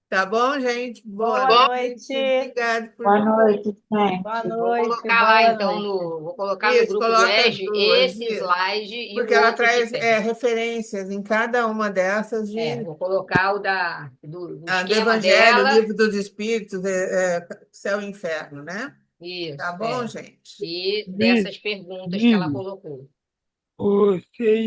Tá bom, gente? Boa Boa noite. noite. Obrigada por Boa noite, gente. Boa Vou noite. colocar lá, Boa então, noite. vou colocar no isso. grupo do Coloca as ESG duas, esse isso. slide e Porque o ela outro que traz tem. referências em cada uma dessas Vou colocar o do do esquema Evangelho, dela. Livro dos Espíritos, Céu e Inferno, né? Tá Isso, bom, gente? e dessas perguntas que ela colocou. Você